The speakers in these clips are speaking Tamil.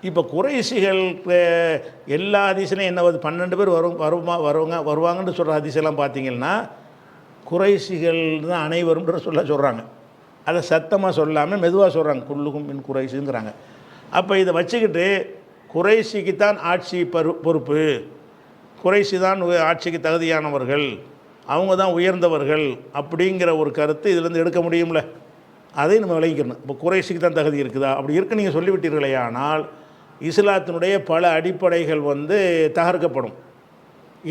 இப்போ குறைஷிகள் எல்லா ஹதீஸ்லையும் என்ன 12 பேர் வருவாங்கன்னு சொல்கிற ஹதீஸெல்லாம் பார்த்தீங்கன்னா குறைஷிகள் தான் அனைவரும்ன்ற சொல்கிறாங்க. அதை சத்தமாக சொல்லாமல் மெதுவாக சொல்கிறாங்க, குல்லுகும் மின் குறைஷிங்கிறாங்க. அப்போ இதை வச்சுக்கிட்டு குறைஷிக்கு தான் ஆட்சி பொறுப்பு, குறைஷி தான் ஆட்சிக்கு தகுதியானவர்கள், அவங்க தான் உயர்ந்தவர்கள் அப்படிங்கிற ஒரு கருத்து இதிலேருந்து எடுக்க முடியும்ல. அதை நம்ம விளங்கிக்கணும். இப்போ குறைஷிக்கு தான் தகுதி இருக்குதா, அப்படி இருக்கு நீங்கள் சொல்லிவிட்டீர்களே, ஆனால் இஸ்லாத்தினுடைய பல அடிப்படைகள் தகர்க்கப்படும்.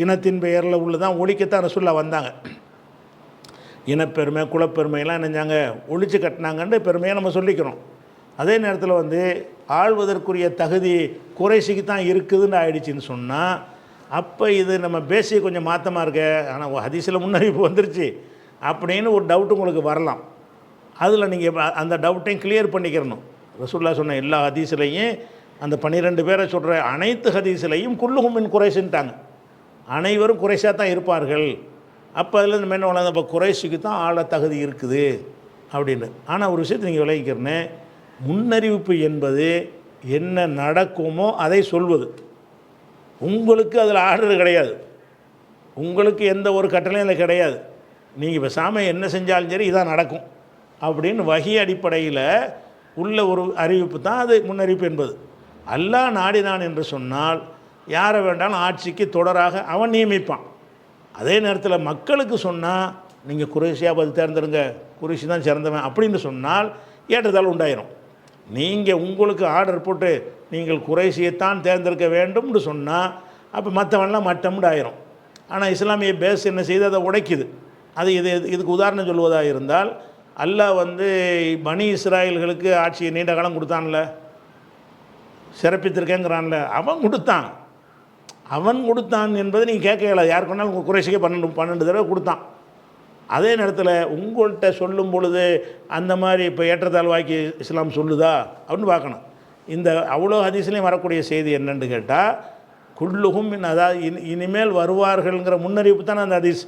இனத்தின் பெயரில் உள்ளதான் ஒழிக்கத்தான் ரசூலுல்லாஹ் வந்தாங்க. இனப்பெருமை குலப்பெருமையெல்லாம் நினைஞ்சாங்க ஒழிச்சு கட்டினாங்கன்னு பெருமையாக நம்ம சொல்லிக்கிறோம். அதே நேரத்தில் ஆள்வதற்குரிய தகுதி குறைஷிக்கு தான் இருக்குதுன்னு ஆயிடுச்சின்னு சொன்னால், அப்போ இது நம்ம பேசி கொஞ்சம் மாற்றமாக இருக்க, ஆனால் ஹதீஸில் முன்னறிவிப்பு வந்துருச்சு அப்படின்னு ஒரு டவுட் உங்களுக்கு வரலாம். அதில் நீங்கள் அந்த டவுட்டையும் கிளியர் பண்ணிக்கிறணும். ரசூலுல்லாஹ் சொன்ன எல்லா ஹதீஸ்லையும் அந்த 12 பேரை சொல்கிற அனைத்து ஹதீஸ்லையும் குல்லுஹும் மின் குறைஷின்ட்டாங்க, அனைவரும் குறைஷாக தான் இருப்பார்கள். அப்போ அதில் நம்ம என்ன பண்ணலாம், இப்போ குறைஷிக்கு தான் ஆள தகுதி இருக்குது அப்படின்னு. ஆனால் ஒரு விஷயத்தை நீங்கள் விளங்கிக்கிறனே, முன்னறிவிப்பு என்பது என்ன நடக்குமோ அதை சொல்வது. உங்களுக்கு அதில் ஆர்டர் கிடையாது, உங்களுக்கு எந்த ஒரு கட்டளையும் அதில் கிடையாது. நீங்கள் இப்போ சாமி என்ன செஞ்சாலும் சரி இதான் நடக்கும் அப்படின்னு வகி அடிப்படையில் உள்ள ஒரு அறிவிப்பு தான் அது முன்னறிவிப்பு என்பது. அல்லாஹ் நாடினான் என்று சொன்னால் யாரை வேண்டாலும் ஆட்சிக்கு தொடராக அவன் நியமிப்பான். அதே நேரத்தில் மக்களுக்கு சொன்னால் நீங்கள் குறைஷியாக பார்த்து தேர்ந்தெடுங்க, குறைஷி தான் சிறந்தவன் அப்படின்னு சொன்னால் ஏற்றத்தால் உண்டாயிரும். நீங்கள் உங்களுக்கு ஆர்டர் போட்டு நீங்கள் குறைஷியைத்தான் தேர்ந்தெடுக்க வேண்டும்னு சொன்னால் அப்போ மற்றவன்லாம் மட்டம்னு ஆயிரும். ஆனால் இஸ்லாமிய பேஸ் என்ன செய்து அதை உடைக்குது. அது இதுக்கு உதாரணம் சொல்வதாக இருந்தால், அல்லாஹ் பனி இஸ்ராயல்களுக்கு ஆட்சியை நீண்ட காலம் கொடுத்தான்ல, சிறப்பித்திருக்கேங்கிறான்ல, அவன் கொடுத்தான் என்பதை நீங்கள் கேட்க இயலாது. யாருக்கு வேணாலும் உங்கள் குறைஷிக்கே 12 தடவை கொடுத்தான். அதே நேரத்தில் உங்கள்கிட்ட சொல்லும் பொழுது அந்த மாதிரி இப்போ ஏற்றத்தாழ்வாக்கி இஸ்லாம் சொல்லுதா அப்படின்னு பார்க்கணும். இந்த அவ்வளோ ஹதீஸ்லேயும் வரக்கூடிய செய்தி என்னென்னு கேட்டால், குல்லுகும் அதாவது இனிமேல் வருவார்கள்ங்கிற முன்னறிவிப்பு தானே அந்த ஹதீஸ்.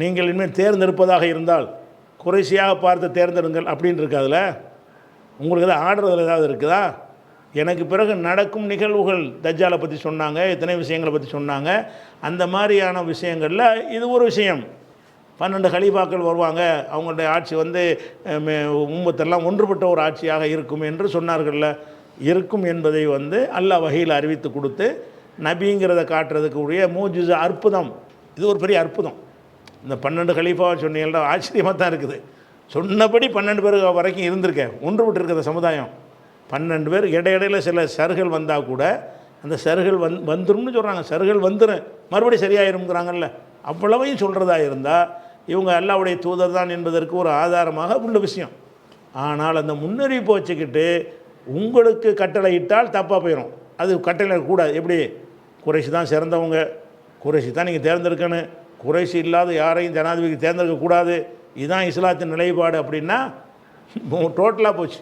நீங்கள் இனிமேல் தேர்ந்தெடுப்பதாக இருந்தால் குறைஷியாக பார்த்து தேர்ந்தெடுங்கள் அப்படின்னு இருக்கு. அதில் உங்களுக்கு ஏதாவது ஆர்டர் ஏதாவது இருக்குதா? எனக்கு பிறகு நடக்கும் நிகழ்வுகள் தஜ்ஜாலை பற்றி சொன்னாங்க, எத்தனை விஷயங்களை பற்றி சொன்னாங்க. அந்த மாதிரியான விஷயங்களில் இது ஒரு விஷயம். 12 கலீஃபாக்கள் வருவாங்க, அவங்களுடைய ஆட்சி உம்மத்தெல்லாம் ஒன்றுபட்ட ஒரு ஆட்சியாக இருக்கும் என்று சொன்னார்கள்ல. இருக்கும் என்பதை அல்லாஹ் வஹீல அறிவித்து கொடுத்து நபிங்கிறத காட்டுறதுக்கு உரிய மூஜிஸா அற்புதம். இது ஒரு பெரிய அற்புதம். இந்த 12 கலீஃபாவை சொன்னீங்கன்னா ஆச்சரியமாக தான் இருக்குது. சொன்னபடி 12 பேர் வரைக்கும் இருந்திருக்கேன், ஒன்றுபட்டு இருக்கிற சமுதாயம். 12 பேர் இடையிடையில் சில சருகள் வந்தால் கூட அந்த சருகள் வந்துரும்னு சொல்கிறாங்க. சருகள் வந்துடும் மறுபடியும் சரியாயிருங்கிறாங்கல்ல. அவ்வளவையும் சொல்கிறதா இருந்தால் இவங்க அல்லாஹ்வுடைய தூதர் தான் என்பதற்கு ஒரு ஆதாரமாக உள்ள விஷயம். ஆனால் அந்த முன்னறிவிப்பு வச்சுக்கிட்டு உங்களுக்கு கட்டளை இட்டால் தப்பாக போயிடும். அது கட்டளை கூடாது. எப்படி குறைஷி தான் சிறந்தவங்க, குறைஷி தான் நீங்கள் தேர்ந்தெடுக்கணும், குறைஷி இல்லாத யாரையும் ஜனாதிபதிக்கு தேர்ந்தெடுக்கக்கூடாது, இதுதான் இஸ்லாத்தின் நிலைப்பாடு அப்படின்னா டோட்டலாக போச்சு,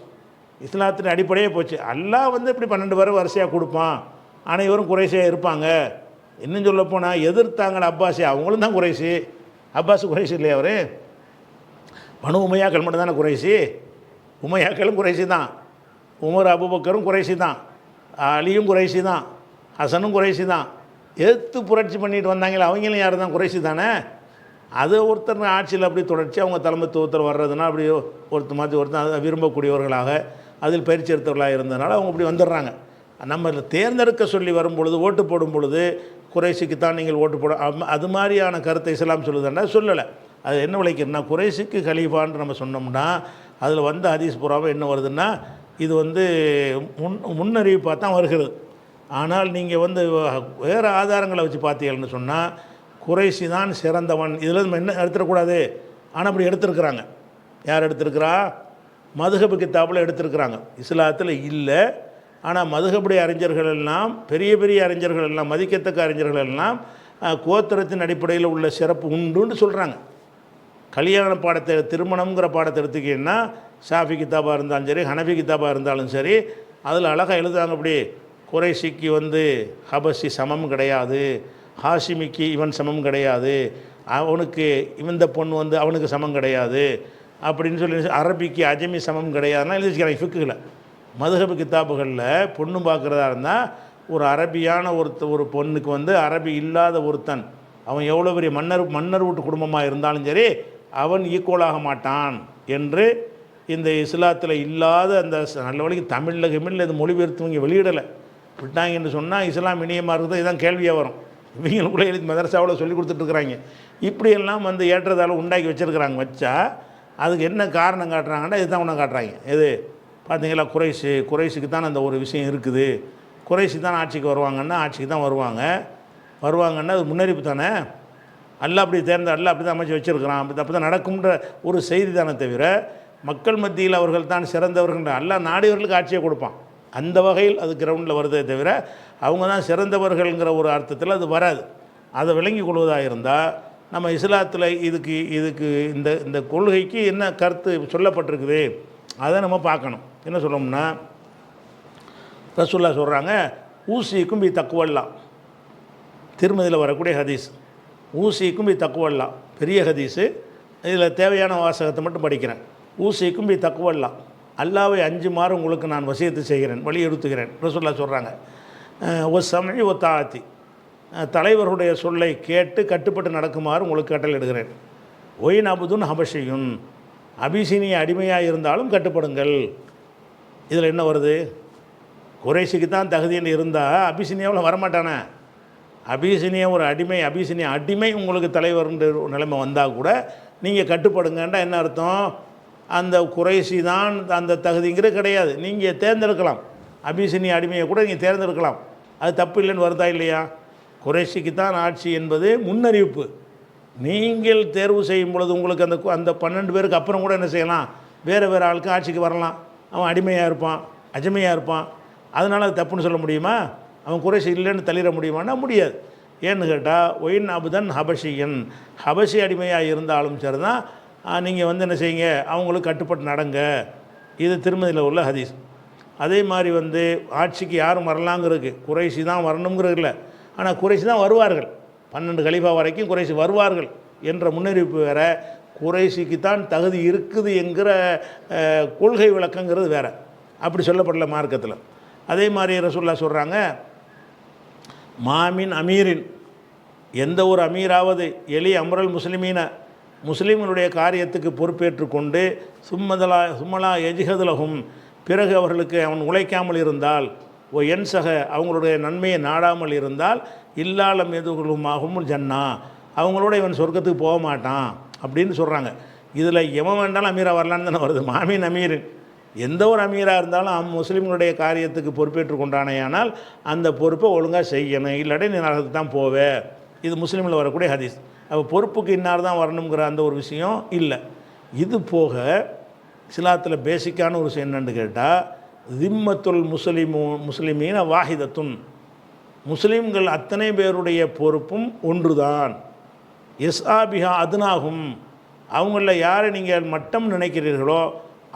இஸ்லாத்தின் அடிப்படையே போச்சு. அல்லாஹ் இப்படி 12 பேர் வரிசையாக கொடுப்பான், அனைவரும் குறைஷியாக இருப்பாங்க. இன்னும் சொல்லப்போனால் எதிர்த்தாங்கள அப்பாஸி, அவங்களும் தான் குறைஷி. அப்பாஸ் குறைஷி இல்லையா? அவர் பனு உமையாக்கள் மட்டும் தானே குறைஷி. உமையாக்களும் குறைஷி தான், உமர் அபூபக்கரும் குறைஷி தான், அலியும் குறைஷி தான், ஹசனும் குறைஷி தான். எதிர்த்து புரட்சி பண்ணிட்டு வந்தாங்களே அவங்களும் யார் தான்? குறைஷி தானே. அது ஒருத்தர் ஆட்சியில் அப்படி தொடர்ச்சி அவங்க தலைமைத்துவத்தில் வர்றதுனா அப்படி ஒருத்தர் மாற்றி ஒருத்தர் விரும்பக்கூடியவர்களாக அதில் பயிற்சி எடுத்தவர்களாக இருந்ததுனால அவங்க அப்படி வந்துடுறாங்க. நம்ம தேர்ந்தெடுக்க சொல்லி வரும்பொழுது, ஓட்டு போடும் பொழுது குறைஷிக்கு தான் நீங்கள் ஓட்டு போட, அது மாதிரியான கருத்தை இஸ்லாம் சொல்லுதுன்னா சொல்லலை. அது என்ன விளைக்கிறதுனா, குறைஷிக்கு கலீஃபான்னு நம்ம சொன்னோம்னா அதில் ஹதீஸ் புறாவை என்ன வருதுன்னா, இது முன்னறிவிப்பாக தான் வருகிறது. ஆனால் நீங்கள் வேறு ஆதாரங்களை வச்சு பார்த்தீங்கன்னு சொன்னால் குறைஷி தான் சிறந்தவன், இதில் நம்ம என்ன எடுத்துடக்கூடாது. ஆனால் அப்படி எடுத்துருக்குறாங்க. யார் எடுத்துருக்கிறா? மதுஹப் கித்தாபில் எடுத்துருக்குறாங்க. இஸ்லாத்தில் இல்லை. ஆனால் மதுஹபுடைய அறிஞர்கள் எல்லாம், பெரிய பெரிய அறிஞர்கள் எல்லாம், மதிக்கத்தக்க அறிஞர்கள் எல்லாம் கோத்திரத்தின் அடிப்படையில் உள்ள சிறப்பு உண்டுன்னு சொல்கிறாங்க. கல்யாண பாடத்தை, திருமணங்கிற பாடத்தை எடுத்துக்கிங்கன்னா ஷாஃபி கித்தாபாக இருந்தாலும் சரி, ஹனஃபி கித்தாபாக இருந்தாலும் சரி, அதில் அழகாக எழுதுறாங்க. அப்படி குறைஷிக்கு ஹபஷி சமம் கிடையாது, ஹாஷிமிக்கு இவன் சமம் கிடையாது, அவனுக்கு இந்த பொண்ணு அவனுக்கு சமம் கிடையாது அப்படின்னு சொல்லி, அரபிக்கு அஜமி சமம் கிடையாதுன்னா எழுதிக்கிறாங்க ஃபிக்குல. மதுஹப் கித்தாபுகளில் பொண்ணு பார்க்குறதா இருந்தால் ஒரு அரபியான ஒரு பொண்ணுக்கு வந்து அரபி இல்லாத ஒருத்தன் அவன் எவ்வளோ பெரிய மன்னர் வீட்டு குடும்பமாக இருந்தாலும் சரி அவன் ஈக்குவலாக மாட்டான் என்று இந்த இஸ்லாத்தில் இல்லாத அந்த நல்ல வழிக்கு தமிழில் இது மொழிபெயர்த்து இங்கே வெளியிடலை விட்டாங்கன்னு சொன்னால் இஸ்லாம் இனியமாக இருக்குது இதுதான் கேள்வியாக வரும். இவங்களுக்குள்ளே எழுதி மதரசாவில் சொல்லி கொடுத்துட்ருக்குறாங்க. இப்படியெல்லாம் வந்து ஏற்றதால உண்டாக்கி வச்சுருக்குறாங்க. வச்சா அதுக்கு என்ன காரணம் காட்டுறாங்கன்னா இதுதான் ஒன்று காட்டுறாங்க. எது பார்த்தீங்களா, குறைஷுக்கு தான் அந்த ஒரு விஷயம் இருக்குது. குறைஷி தான் ஆட்சிக்கு வருவாங்கன்னா ஆட்சிக்கு தான் வருவாங்கன்னா அது முன்னறிப்பு தானே. அல்லா அப்படி அல்லா அப்படி தான் அமைச்சு வச்சுருக்கிறான், அப்படி தான் நடக்கும்ன்ற ஒரு செய்தி தானே தவிர மக்கள் மத்தியில் அவர்கள் தான் சிறந்தவர்கள் அல்லா நாடியவர்களுக்கு ஆட்சியை கொடுப்பான். அந்த வகையில் அது கிரவுண்டில் வருதே தவிர அவங்க தான் சிறந்தவர்கள்ங்கிற ஒரு அர்த்தத்தில் அது வராது. அதை விளங்கி கொள்வதாக இருந்தால் நம்ம இஸ்லாத்தில் இதுக்கு இந்த கொள்கைக்கு என்ன கருத்து சொல்லப்பட்டிருக்குது அதை நம்ம பார்க்கணும். என்ன சொல்லணும்னா, ரசூலுல்லாஹ் சொல்கிறாங்க, ஊசிக்கும் பி தக்குவல்லாம், திருமதியில் வரக்கூடிய ஹதீஸ். ஊசிக்கும் பி தக்குவல்லாம் பெரிய ஹதீஸு. இதில் தேவையான வாசகத்தை மட்டும் படிக்கிறேன். ஊசிக்கும் பி தக்குவல்லாம், அல்லாவை 5 மாறு உங்களுக்கு நான் வசியத்து செய்கிறேன், வலியுறுத்துகிறேன். ரசூலுல்லாஹ் சொல்கிறாங்க, ஒரு சமய ஒரு தாத்தி, தலைவர்களுடைய சொல்லை கேட்டு கட்டுப்பட்டு நடக்குமாறு உங்களுக்கு கட்டளையிடுகிறேன். ஒயின் அபுதுன் ஹபஷியுன், அபிசினிய அடிமையாக இருந்தாலும் கட்டுப்படுங்கள். இதில் என்ன வருது, குறைஷிக்கு தான் தகுதின்னு இருந்தால் அபிசினியாவில் வரமாட்டானே. அபிசினியா ஒரு அடிமை, அபிசினியா அடிமை உங்களுக்கு தலைவர்ன்ற நிலைமை வந்தால் கூட நீங்கள் கட்டுப்படுங்கன்றா என்ன அர்த்தம், அந்த குறைஷி தான் அந்த தகுதிங்கிறது கிடையாது. நீங்கள் தேர்ந்தெடுக்கலாம், அபிசினியா அடிமையை கூட நீங்கள் தேர்ந்தெடுக்கலாம், அது தப்பு இல்லைன்னு வருதா இல்லையா. குறைஷிக்கு தான் ஆட்சி என்பது முன்னறிவிப்பு. நீங்கள் தேர்வு செய்யும் பொழுது உங்களுக்கு அந்த 12 பேருக்கு அப்புறம் கூட என்ன செய்யலாம், வேறு ஆளுக்கு ஆட்சிக்கு வரலாம். அவன் அடிமையாக இருப்பான், அஜமையாக இருப்பான். அதனால் அது தப்புன்னு சொல்ல முடியுமா, அவன் குறைஷி இல்லைன்னு தள்ளிட முடியுமான்னா முடியாது. ஏன்னு கேட்டால் ஒயின் அபுதன் ஹபஷியன், ஹபஷி அடிமையாக இருந்தாலும் சரி தான் நீங்கள் வந்து என்ன செய்யுங்க, அவங்களுக்கு கட்டுப்பட்டு நடங்க. இது திருமதியில் உள்ள ஹதீஸ். அதே மாதிரி வந்து ஆட்சிக்கு யாரும் வரலாங்கிறதுக்கு குறைஷி தான் வரணுங்கிறது இல்லை, ஆனால் குறைஷி தான் வருவார்கள். 12 கலீஃபா வரைக்கும் குறைஷி வருவார்கள் என்ற முன்னறிவிப்பு வேறு, குறைஷிக்கு தான் தகுதி இருக்குது என்கிற கொள்கை விளக்கங்கிறது வேறு. அப்படி சொல்லப்படல மார்க்கத்தில். அதே மாதிரி ரசூலுல்லாஹ் சொல்கிறாங்க, மாமின் அமீரின், எந்த ஒரு அமீராவது எலி அம்ரல் முஸ்லிமீன, முஸ்லீம்களுடைய காரியத்துக்கு பொறுப்பேற்று கொண்டு சும்மலா எஜிஹதுலகும், பிறகு அவர்களுக்கு அவன் உழைக்காமல் இருந்தால், ஓ என்சக அவங்களுடைய நன்மையை நாடாமல் இருந்தால், இல்லாலம் எதுகளுமாகும் ஜன்னா, அவங்களோட இவன் சொர்க்கத்துக்கு போக மாட்டான் அப்படின்னு சொல்கிறாங்க. இதில் எவன் வேண்டாலும் அமீரா வரலான்னு தானே வருது. மாமின் அமீரின், எந்த ஒரு அமீராக இருந்தாலும் முஸ்லீம்களுடைய காரியத்துக்கு பொறுப்பேற்று கொண்டானேயானால் அந்த பொறுப்பை ஒழுங்காக செய்யணும், இல்லாட்டி நீ நரகத்துக்கு தான் போவே. இது முஸ்லீமில் வரக்கூடிய ஹதீஸ். அப்போ பொறுப்புக்கு இன்னார் தான் வரணுங்கிற அந்த ஒரு விஷயம் இல்லை. இது போக இஸ்லாத்தில் பேசிக்கான ஒரு விஷயம் என்னென்னு கேட்டால், திம்மத்துல் முஸ்லிமீன வாஹிதத்துன், முஸ்லீம்கள் அத்தனை பேருடைய பொறுப்பும் ஒன்று தான். எஸ்ஆபிஹா அதுனாகும், அவங்களில் யாரை நீங்கள் மட்டம் நினைக்கிறீர்களோ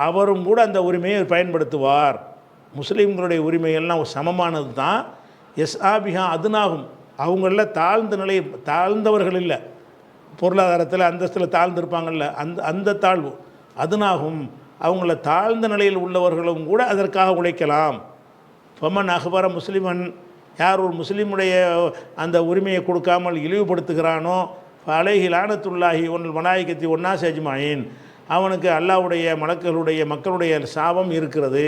அவரும் கூட அந்த உரிமையை பயன்படுத்துவார். முஸ்லீம்களுடைய உரிமைகள்லாம் சமமானது தான். எஸ்ஆபிஹா அதுனாகும், அவங்களில் தாழ்ந்தவர்கள் இல்லை, பொருளாதாரத்தில் அந்தஸ்தில் தாழ்ந்திருப்பாங்கள்ல, அந்த தாழ்வு அதுனாகும், அவங்கள தாழ்ந்த நிலையில் உள்ளவர்களும் கூட அதற்காக உழைக்கலாம். ஃபமன் அஹ்பர முஸ்லிமன், யார் ஒரு முஸ்லீமுடைய அந்த உரிமையை கொடுக்காமல் இழிவுபடுத்துகிறானோ, அலைஹி லானத்துல்லாஹி ஒன் மலாயிகத்தி ஒன்னா சேஜ்மாயின், அவனுக்கு அல்லாஹ்வுடைய மக்களுடைய சாபம் இருக்கிறது.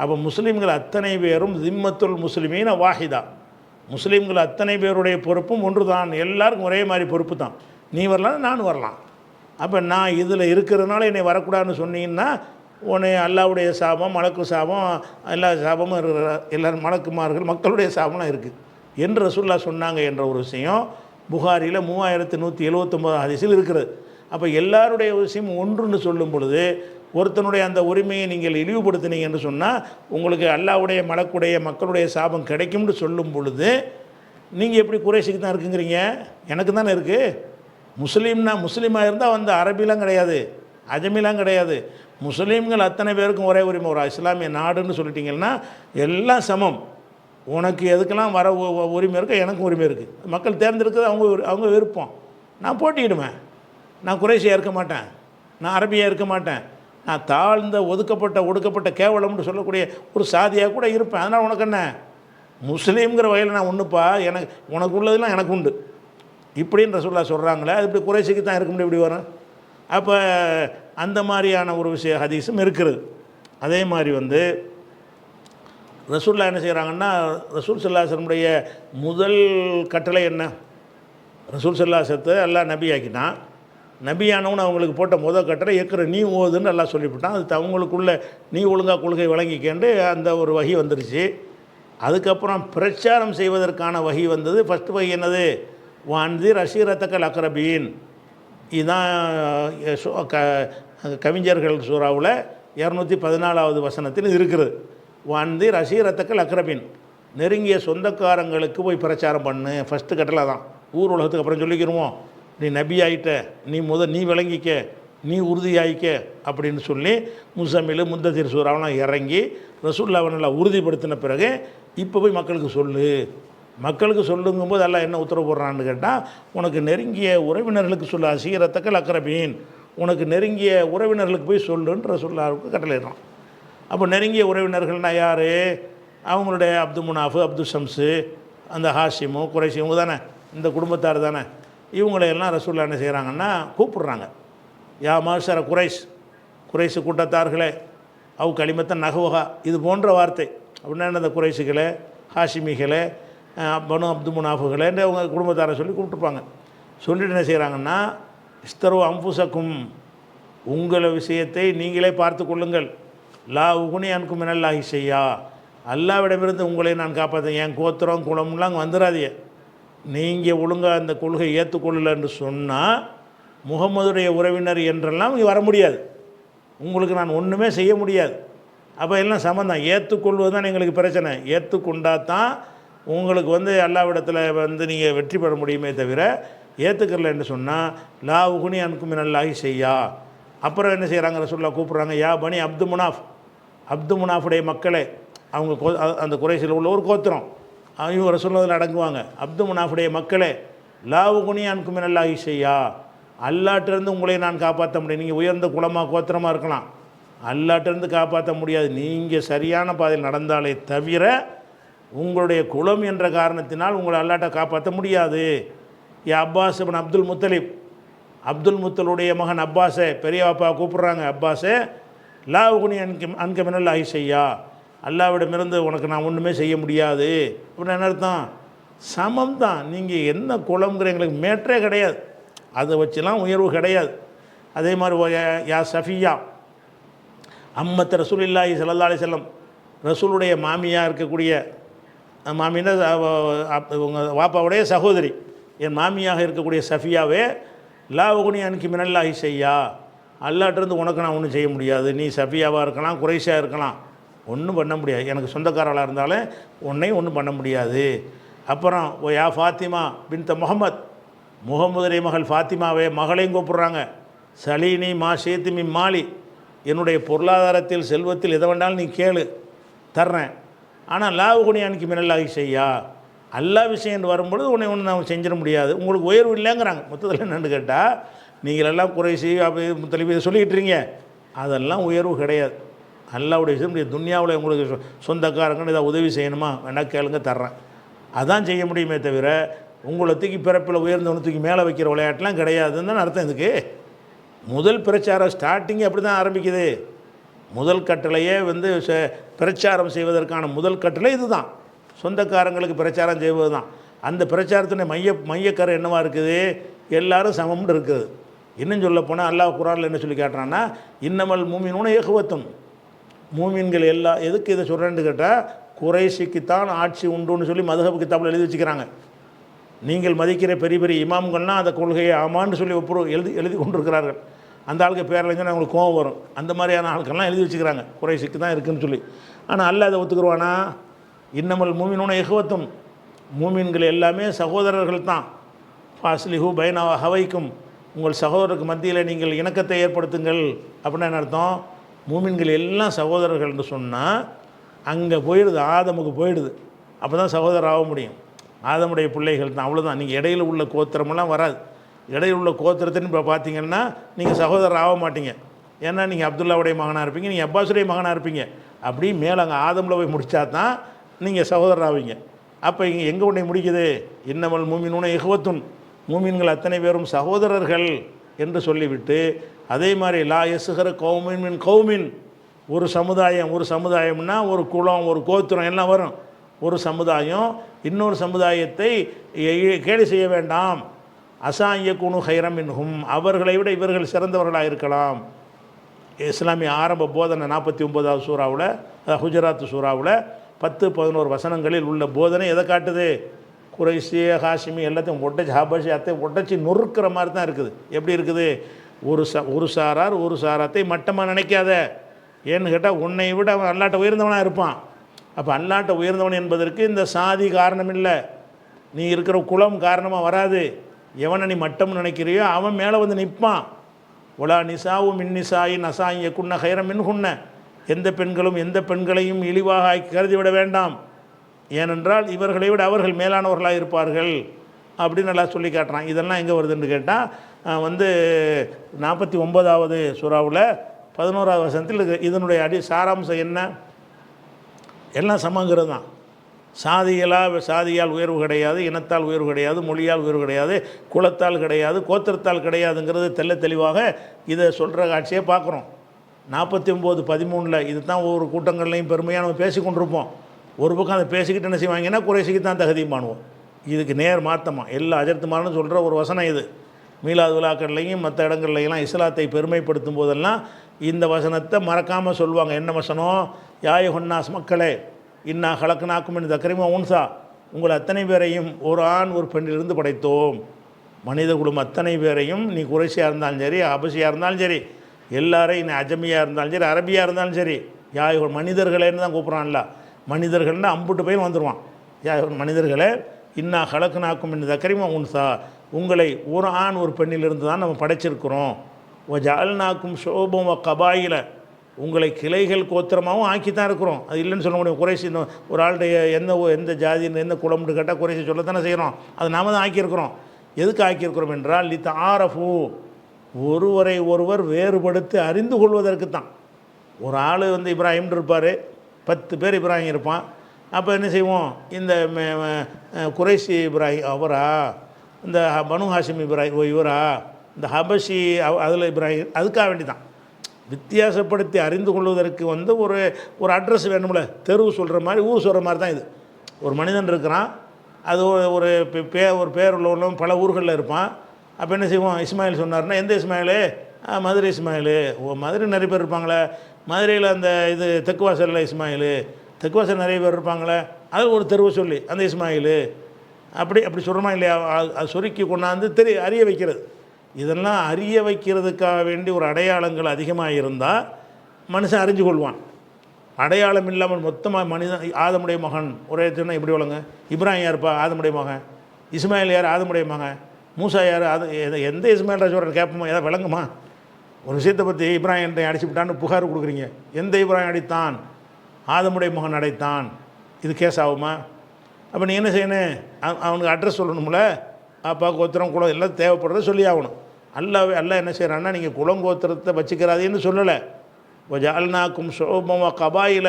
அப்போ முஸ்லீம்கள் அத்தனை பேரும் திம்மத்துல் முஸ்லிமீன வாஹிதா, முஸ்லீம்கள் அத்தனை பேருடைய பொறுப்பும் ஒன்று தான். எல்லாருக்கும் ஒரே மாதிரி பொறுப்பு தான். நீ வரலாம், நானும் வரலாம். அப்போ நான் இதில் இருக்கிறதுனால என்னை வரக்கூடாதுன்னு சொன்னீங்கன்னா உன்னை அல்லாஹ்வுடைய சாபம், மலக்கு சாபம், எல்லா சாபமும் இருக்கிற எல்லோரும் மலக்குமார்கள் மக்களுடைய சாபம்லாம் இருக்குது என்று ரசூலுல்லாஹ் சொன்னாங்க என்ற ஒரு விஷயம் புகாரியில் 3179 ஹதீஸில் இருக்கிறது. அப்போ எல்லாருடைய விஷயம் ஒன்றுன்னு சொல்லும் பொழுது ஒருத்தனுடைய அந்த உரிமையை நீங்கள் இழிவுபடுத்தினீங்கன்னு சொன்னால் உங்களுக்கு அல்லாஹ்வுடைய மலக்குடைய மக்களுடைய சாபம் கிடைக்கும்னு சொல்லும் பொழுது நீங்கள் எப்படி குறைஷிக்கு தான் இருக்குங்கிறீங்க? எனக்கு தானே இருக்குது. முஸ்லீமாக இருந்தால் வந்து அரபிலாம் கிடையாது, அஜமிலாம் கிடையாது. முஸ்லீம்கள் அத்தனை பேருக்கும் ஒரே உரிமை. ஒரு இஸ்லாமிய நாடுன்னு சொல்லிட்டிங்கன்னா எல்லாம் சமம். உனக்கு எதுக்கெல்லாம் வர உரிமை இருக்குது, எனக்கும் உரிமை இருக்குது. மக்கள் தேர்ந்தெடுக்கிறது அவங்க விருப்பம். நான் போட்டிக்கிடுவேன். நான் குறைஷியாக இருக்க மாட்டேன், நான் அரபியாக இருக்க மாட்டேன். நான் தாழ்ந்த ஒடுக்கப்பட்ட கேவலம்னு சொல்லக்கூடிய ஒரு சாதியாக கூட இருப்பேன். அதனால் உனக்கு என்ன, முஸ்லீம்ங்கிற வகையில் நான் ஒன்றுப்பா, எனக்கு உனக்கு உள்ளதெல்லாம் எனக்கு உண்டு இப்படின்னு ரசூலுல்லாஹ் சொல்கிறாங்களே, அது இப்படி குறைஷிக்கு தான் இருக்க முடியும், இப்படி வரும். அப்போ அந்த மாதிரியான ஒரு விஷய ஹதீஸும் இருக்குது. அதே மாதிரி ரசூலுல்லாஹ் என்ன செய்கிறாங்கன்னா, ரசூல் ஸல்லல்லாஹு அலைஹி வஸல்லம் முதல் கட்டளை என்ன, ரசூல் ஸல்லல்லாஹு அலைஹி வஸல்லத்தை அல்லாஹ் நபி ஆக்கிட்டான். நபியானவனு அவங்களுக்கு போட்ட முதல் கட்டளை ஏற்கிற நீ ஓதுன்னு எல்லாம் சொல்லிவிட்டான். அது அவங்களுக்குள்ள நீ ஒழுங்காக கொள்கை வழங்கிக்கேண்டு அந்த ஒரு வகி வந்துருச்சு. அதுக்கப்புறம் பிரச்சாரம் செய்வதற்கான வகி வந்தது. ஃபஸ்ட்டு வகி என்னது, வான்தீர் அஷீரத்தக்கல் அக்ரபீன். இதுதான் கவிஞர்கள் சூறாவில் 214வது வசனத்தில் இது இருக்குது. வான்தீர் அஷீரத்தக்கல் அக்ரபீன், நெருங்கிய சொந்தக்காரங்களுக்கு போய் பிரச்சாரம் பண்ணு. ஃபஸ்ட்டு கட்டளை தான். ஊர் உலகத்துக்கு அப்புறம் சொல்லிக்கிடுவோம், நீ நபி ஆகிட்ட, நீ விளங்கிக்க, நீ உறுதியாயிக்க அப்படின்னு சொல்லி முஸம்மில் முத்தசிர் சூறாவெலாம் இறங்கி ரசூலுல்லாஹ் நல்லா உறுதிப்படுத்தின பிறகு இப்போ போய் மக்களுக்கு சொல்லு. மக்களுக்கு சொல்லுங்கும்போது எல்லாம் என்ன உத்தரவு போடுறான்னு கேட்டால், உனக்கு நெருங்கிய உறவினர்களுக்கு சொல்லு, அஷீரத்தக்கல் அக்ரபீன், உனக்கு நெருங்கிய உறவினர்களுக்கு போய் சொல்லுன்ற ரசூலுல்லாஹ்வுக்கு கட்டளையிடுறான். அப்போ நெருங்கிய உறவினர்கள்னால் யார், அவங்களுடைய அப்து முனாஃபு, அப்து ஷம்ஸு, அந்த ஹாஷிமு, குறைஷி, இவங்க தானே, இந்த குடும்பத்தார் தானே. இவங்களையெல்லாம் ரசூலுல்லாஹ் என்ன செய்கிறாங்கன்னா கூப்பிட்றாங்க. யா மாஷர குறைஷ் கூட்டத்தார்களே, அவ் களிமத்த நகவகா, இது போன்ற வார்த்தை. அப்படின்னா அந்த குறைஷிகளே, ஹாஷிமிகளே, பனு அப்து முனாஃபுகளேன்ற அவங்க குடும்பத்தாரை சொல்லி கூப்பிட்டுப்பாங்க. சொல்லிட்டு என்ன செய்கிறாங்கன்னா, இஸ்தரு அம்புசக்கும், உங்களை விஷயத்தை நீங்களே பார்த்து கொள்ளுங்கள். லா உகுனி அன்கும் மினல்லாஹி ஷையா, அல்லாவிடமிருந்து உங்களை நான் காப்பாற்றேன். என் கோத்திரம் குளம்லாம் வந்துடாதீங்க. நீங்கள் ஒழுங்காக அந்த கொள்கை ஏற்றுக்கொள்ளலன்னு சொன்னால் முகமதுடைய உறவினர் என்றெல்லாம் இங்கே வர முடியாது. உங்களுக்கு நான் ஒன்றுமே செய்ய முடியாது. அப்போ எல்லாம் சமந்தான். ஏற்றுக்கொள்வது தான் எங்களுக்கு பிரச்சனை. ஏற்றுக்கொண்டா தான் உங்களுக்கு அல்லாவிடத்தில் நீங்கள் வெற்றி பெற முடியுமே தவிர, ஏற்றுக்கறலன்னு சொன்னால் லா உகுனி அன்கும் மினல்லாஹி ஷையா. அப்புறம் என்ன செய்கிறாங்க, ரசூலுல்லாஹ் கூப்பிட்றாங்க, யா பனி அப்து முனாஃப், அப்து முனாஃபுடைய மக்களே. அவங்க அந்த குறைஷில் உள்ள ஒரு கோத்திரம், இவங்க ரசூலுல்லாஹ்ல அடங்குவாங்க. அப்து முனாஃபுடைய மக்களே, லா உகுனி அன்கும் மினல்லாஹி ஷையா, அல்லாட்டிருந்து உங்களை நான் காப்பாற்ற முடியும். நீங்கள் உயர்ந்த குலமாக கோத்திரமாக இருக்கலாம், அல்லாட்டிருந்து காப்பாற்ற முடியாது. நீங்கள் சரியான பாதையில் நடந்தாலே தவிர உங்களுடைய குலம் என்ற காரணத்தினால் உங்களை அல்லாட்ட காப்பாற்ற முடியாது. அப்பாஸ் இப்னு அப்துல் முத்தலிப், அப்துல் முத்தலுடைய மகன் அப்பாஸை பெரிய அப்பா கூப்பிட்றாங்க. அப்பாஸே, லா உகுனி அன்க மினல்லாஹி ஷையா, அல்லாவிடமிருந்து உனக்கு நான் ஒன்றுமே செய்ய முடியாது. அப்படின்னு என்ன அர்த்தம், சமம் தான். நீங்கள் என்ன குலம்ங்கிற எங்களுக்கு மேற்றே கிடையாது, அதை வச்சுலாம் உயர்வு கிடையாது. அதே மாதிரி யா சஃபியா அம்மத் ரசூலுல்லாஹி ஸல்லல்லாஹு அலைஹி வஸல்லம், ரசூலுடைய மாமியாக இருக்கக்கூடிய மாமின்னா உங்கள் வாப்பாவுடைய சகோதரி, என் மாமியாக இருக்கக்கூடிய சஃபியாவே, லா உகுனி அன்கி மினல்லாஹி ஷையா, அல்லாட்டிருந்து உனக்கு நான் ஒன்றும் செய்ய முடியாது. நீ சஃபியாவாக இருக்கலாம், குறைஷாக இருக்கலாம், ஒன்றும் பண்ண முடியாது. எனக்கு சொந்தக்காரர்களாக இருந்தாலும் ஒன்றையும் ஒன்றும் பண்ண முடியாது. அப்புறம் யா ஃபாத்திமா பின்த முகமதுடைய மகள் ஃபாத்திமாவே, மகளையும் கூப்பிட்றாங்க. சலீனி மா ஷேத்திமி மாலி, என்னுடைய பொருளாதாரத்தில் செல்வத்தில் எதை வேண்டாலும் நீ கேளு, தர்றேன். ஆனால் லா உகுனி அன்கி மினல்லாஹி ஷையா, அல்லா விஷயம் வரும்பொழுது உன்னை ஒன்று நான் செஞ்சிட முடியாது, உங்களுக்கு உயர்வு இல்லைங்கிறாங்க. மொத்தத்தில் என்னென்னு கேட்டால், நீங்கள் எல்லாம் குறைசி அப்படி முத்தலிபி சொல்லிக்கிட்டுறீங்க, அதெல்லாம் உயர்வு கிடையாது. அல்லாவுடைய விஷயம் துன்யாவில் உங்களுக்கு சொந்தக்காரங்கன்னு ஏதாவது உதவி செய்யணுமா, வேணா கேளுங்க, தர்றேன். அதான் செய்ய முடியுமே தவிர உங்களை தூக்கி பிறப்பில் உயர்ந்தவனை தூக்கி மேலே வைக்கிற விளையாட்டுலாம் கிடையாதுன்னு தான் அர்த்தம். இதுக்கு முதல் பிரச்சாரம் ஸ்டார்டிங்கே அப்படி தான் ஆரம்பிக்குது. முதல் கட்டளையே பிரச்சாரம் செய்வதற்கான முதல் கட்டளை இது தான், சொந்தக்காரங்களுக்கு பிரச்சாரம் செய்வது தான். அந்த பிரச்சாரத்தின மையக்கரை என்னவாக இருக்குது, எல்லாரும் சமம்னு இருக்குது. இன்னும் சொல்ல போனால் அல்லாஹ் குர்ஆனில் என்ன சொல்லி காட்டுறான்னா, இன்னமல் மூமினூன இஹ்வத்துன், மூமின்கள் எதுக்கு இதை சொல்கிறேன்னு கேட்டால், குறைஷிக்குத்தான் ஆட்சி உண்டுன்னு சொல்லி மதுஹப் கிதாபில் எழுதி வச்சுக்கிறாங்க. நீங்கள் மதிக்கிற பெரிய பெரிய இமாம்கள்லாம் அந்த கொள்கையை ஆமான்னு சொல்லி எழுதி கொண்டிருக்கிறார்கள். அந்த ஆளுக்கு பேரலைஞ்சோன்னா அவங்களுக்கு கோவம் வரும். அந்த மாதிரியான ஆட்கள்லாம் எழுதி வச்சுக்கிறாங்க குறைஷிக்கு தான் இருக்குதுன்னு சொல்லி. ஆனால் அல்லாஹ் அதை ஒத்துக்குருவானா, இன்னமல் மூமினூன இஹ்வத்துன், மூமின்கள் எல்லாமே சகோதரர்கள் தான். ஃபாஸ்லிஹு பைன ஹவைக்கும், உங்கள் சகோதரருக்கு மத்தியில் நீங்கள் இணக்கத்தை ஏற்படுத்துங்கள். அப்படின்னா என்ன அர்த்தம், மூமின்கள் எல்லாம் சகோதரர்கள்னு சொன்னால் அங்கே போயிடுது, ஆதமுக்கு போயிடுது. அப்போ தான் சகோதரர் ஆக முடியும். ஆதமுடைய பிள்ளைகள் தான், அவ்வளோதான். நீங்கள் இடையில் உள்ள கோத்திரமெல்லாம் வராது. இடையில் உள்ள கோத்திரத்தின்னு இப்போ பார்த்தீங்கன்னா நீங்கள் சகோதரர் ஆக மாட்டீங்க. ஏன்னா நீங்கள் அப்துல்லாவுடைய மகனாக இருப்பீங்க, நீங்கள் அப்பாஸுடைய மகனாக இருப்பீங்க. அப்படி மேலே அங்கே ஆதமில் போய் முடித்தா தான் நீங்கள் சகோதரர் ஆவீங்க. அப்போ இங்கே எங்கே உன்னை முடிக்குது? இன்னமல் மூமினூன இஹ்வத்துன், மூமின்கள் அத்தனை பேரும் சகோதரர்கள் என்று சொல்லிவிட்டு, அதே மாதிரி லா யஸ்ஹர் கௌமின் மின் கௌமின், ஒரு சமுதாயம்னா ஒரு குலம், ஒரு கோத்திரம் எல்லாம் வரும். ஒரு சமுதாயம் இன்னொரு சமுதாயத்தை கேலி செய்ய வேண்டாம். அசாயக்குனு ஹைரம் மின்ஹும், அவர்களை விட இவர்கள் சிறந்தவர்களாக இருக்கலாம். இஸ்லாமிய ஆரம்ப போதனை 49வது சூறாவில், ஹுஜராத் சூறாவில் 10-11 வசனங்களில் உள்ள போதனை எதை காட்டுது? குறைசி ஹாஷிமி எல்லாத்தையும் ஒட்டச்சி, ஹபஷி அத்தையும் ஒட்டச்சி நொறுக்கிற மாதிரி தான் இருக்குது. எப்படி இருக்குது? ஒரு சாராத்தை மட்டமாக நினைக்காத. ஏன்னு கேட்டால் உன்னை விட அவன் அல்லாட்ட உயர்ந்தவனாக இருப்பான். அப்போ அல்லாட்ட உயர்ந்தவன் என்பதற்கு இந்த சாதி காரணம் இல்லை, நீ இருக்கிற குலம் காரணமாக வராது. எவனை நீ மட்டம் நினைக்கிறியோ அவன் மேலே வந்து நிற்பான். ஒலா நிசாவும் மின்னிசாயின் நசாயிய குன்ன ஹைரம் மின்ஹுன்ன, எந்த பெண்களையும் இழிவாக கருதிவிட வேண்டாம். ஏனென்றால் இவர்களை விட அவர்கள் மேலானவர்களாக இருப்பார்கள் அப்படின்னு நல்லா சொல்லி காட்டுறான். இதெல்லாம் எங்கே வருதுன்னு கேட்டால் 49வது சூறாவில் 11வது வசனத்தில் இதனுடைய சாராம்சம் என்ன? எல்லாம் சமங்கிறது தான். சாதியால் உயர்வு கிடையாது, இனத்தால் உயர்வு கிடையாது, மொழியால் உயர்வு கிடையாது, குலத்தால் கிடையாது, கோத்திரத்தால் கிடையாதுங்கிறது தெளிவாக இதை சொல்கிற காட்சியை பார்க்குறோம். 49-13 இது தான் ஒவ்வொரு கூட்டங்கள்லையும் பெருமையாக நம்ம பேசி கொண்டிருப்போம். ஒரு பக்கம் அதை பேசிக்கிட்டு என்ன செய்வாங்கன்னா குறைசிக்கு தான் தகுதியுமானுவோம். இதுக்கு நேர் மாற்றமாக எல்லா அஜர்த்துமானு சொல்கிற ஒரு வசனம் இது. மீலாது விழாக்கள்லையும் மற்ற இடங்கள்லையெல்லாம் இஸ்லாத்தை பெருமைப்படுத்தும் போதெல்லாம் இந்த வசனத்தை மறக்காமல் சொல்லுவாங்க. என்ன வசனம்? யாய ஹொன்னாஸ் மக்களே, இன்னா ஹலக்குனாக்கும் என்று தக்கரிமா உன்சா, உங்கள் அத்தனை பேரையும் ஒரு ஆண் ஒரு பெண்ணிலிருந்து படைத்தோம். மனித குழும் அத்தனை பேரையும், நீ குறைசியாக இருந்தாலும் சரி, அபசியாக இருந்தாலும் சரி, எல்லாரையும், நீ அஜமியாக இருந்தாலும் சரி, அரபியாக இருந்தாலும் சரி, யாய மனிதர்களேன்னு தான் கூப்பிட்றான்ல. மனிதர்கள்னு அம்புட்டு போய் வந்துடுவான். மனிதர்களே, இன்னா ஹலக்குனாக்கும் என்று தக்கரிமா உன்சா, உங்களை ஒரு ஆண் ஒரு பெண்ணிலிருந்து தான் நம்ம படைச்சிருக்கிறோம். ஓ ஜால்நாக்கும் ஷோபம் கபாயில, உங்களை கிளைகள் கோத்திரமாகவும் ஆக்கி தான் இருக்கிறோம். அது இல்லைன்னு சொல்ல முடியும். குறைசி ஒரு ஆளுடைய எந்த ஜாதின்னு எந்த குலம்னு கேட்டால் குறைசி சொல்லத்தானே செய்கிறோம். அது நாம் தான் ஆக்கியிருக்கிறோம். எதுக்கு ஆக்கியிருக்கிறோம் என்றால் லித்த ஆரஃபு, ஒருவரை ஒருவர் வேறுபடுத்தி அறிந்து கொள்வதற்கு தான். ஒரு ஆள் இப்ராஹிம்னு இருப்பார், 10 பேர் இப்ராஹிம் இருப்பான். அப்போ என்ன செய்வோம்? இந்த குறைசி இப்ராஹிம் அவரா, இந்த பனு ஹாஷிம் இப்ராஹிம் இவரா, இந்த ஹபஷி அதில் இப்ராஹிம், அதுக்காக வேண்டி தான் வித்தியாசப்படுத்தி அறிந்து கொள்வதற்கு ஒரு அட்ரஸ் வேணும்ல. தெருவு சொல்கிற மாதிரி, ஊர் சொல்கிற மாதிரி தான் இது. ஒரு மனிதன் இருக்கிறான், அது ஒரு பேர் உள்ளவங்களும் பல ஊர்களில் இருப்பான். அப்போ என்ன செய்வோம்? இஸ்மாயில் சொன்னார்னா எந்த இஸ்மாயிலு? மதுரை இஸ்மாயிலு. மதுரை நிறைய பேர் இருப்பாங்களே. மதுரையில் அந்த தெற்கு வாசலில் இஸ்மாயிலு, தெற்கு வாசல் நிறைய பேர் இருப்பாங்களே, அது ஒரு தெருவை சொல்லி அந்த இஸ்மாயிலு அப்படி சொல்கிறோமா இல்லையா? அது சுருக்கி கொண்டாந்து அறிய வைக்கிறது. இதெல்லாம் அறிய வைக்கிறதுக்காக வேண்டி ஒரு அடையாளங்கள் அதிகமாக இருந்தால் மனுஷன் அறிஞ்சு கொள்வான். அடையாளம் இல்லாமல் மொத்தமாக மனிதன், ஆதமுடைய மகன் ஒரே சொன்னால் இப்படி வழங்க, இப்ராஹிம் யாருப்பா? ஆதமுடைய மகன். இஸ்மாயில் யார்? ஆதமுடைய மகன். மூசா யார்? எந்த இஸ்மாயில் சொல்கிற கேட்போமா? எதாவது விளங்குமா? ஒரு விஷயத்தை பற்றி இப்ராஹிம் அடிச்சு விட்டான்னு புகார் கொடுக்குறீங்க. எந்த இப்ராஹிம் அடித்தான்? ஆதமுடைய மகன் அடைத்தான். இது கேஸ் ஆகுமா? அப்போ நீ என்ன செய்யணும்? அவனுக்கு அட்ரஸ் சொல்லணும்ல. அப்பா கோத்திரம் குலம் எல்லாம் தேவைப்படுறத சொல்லி ஆகணும். அல்லாஹ் என்ன செய்கிறான்னா, நீங்கள் குலங்கோத்திரத்தை வச்சுக்கிறாதேன்னு சொல்லலை. ஜஅல்நாக்கும் ஷுஅபன் கபாயில,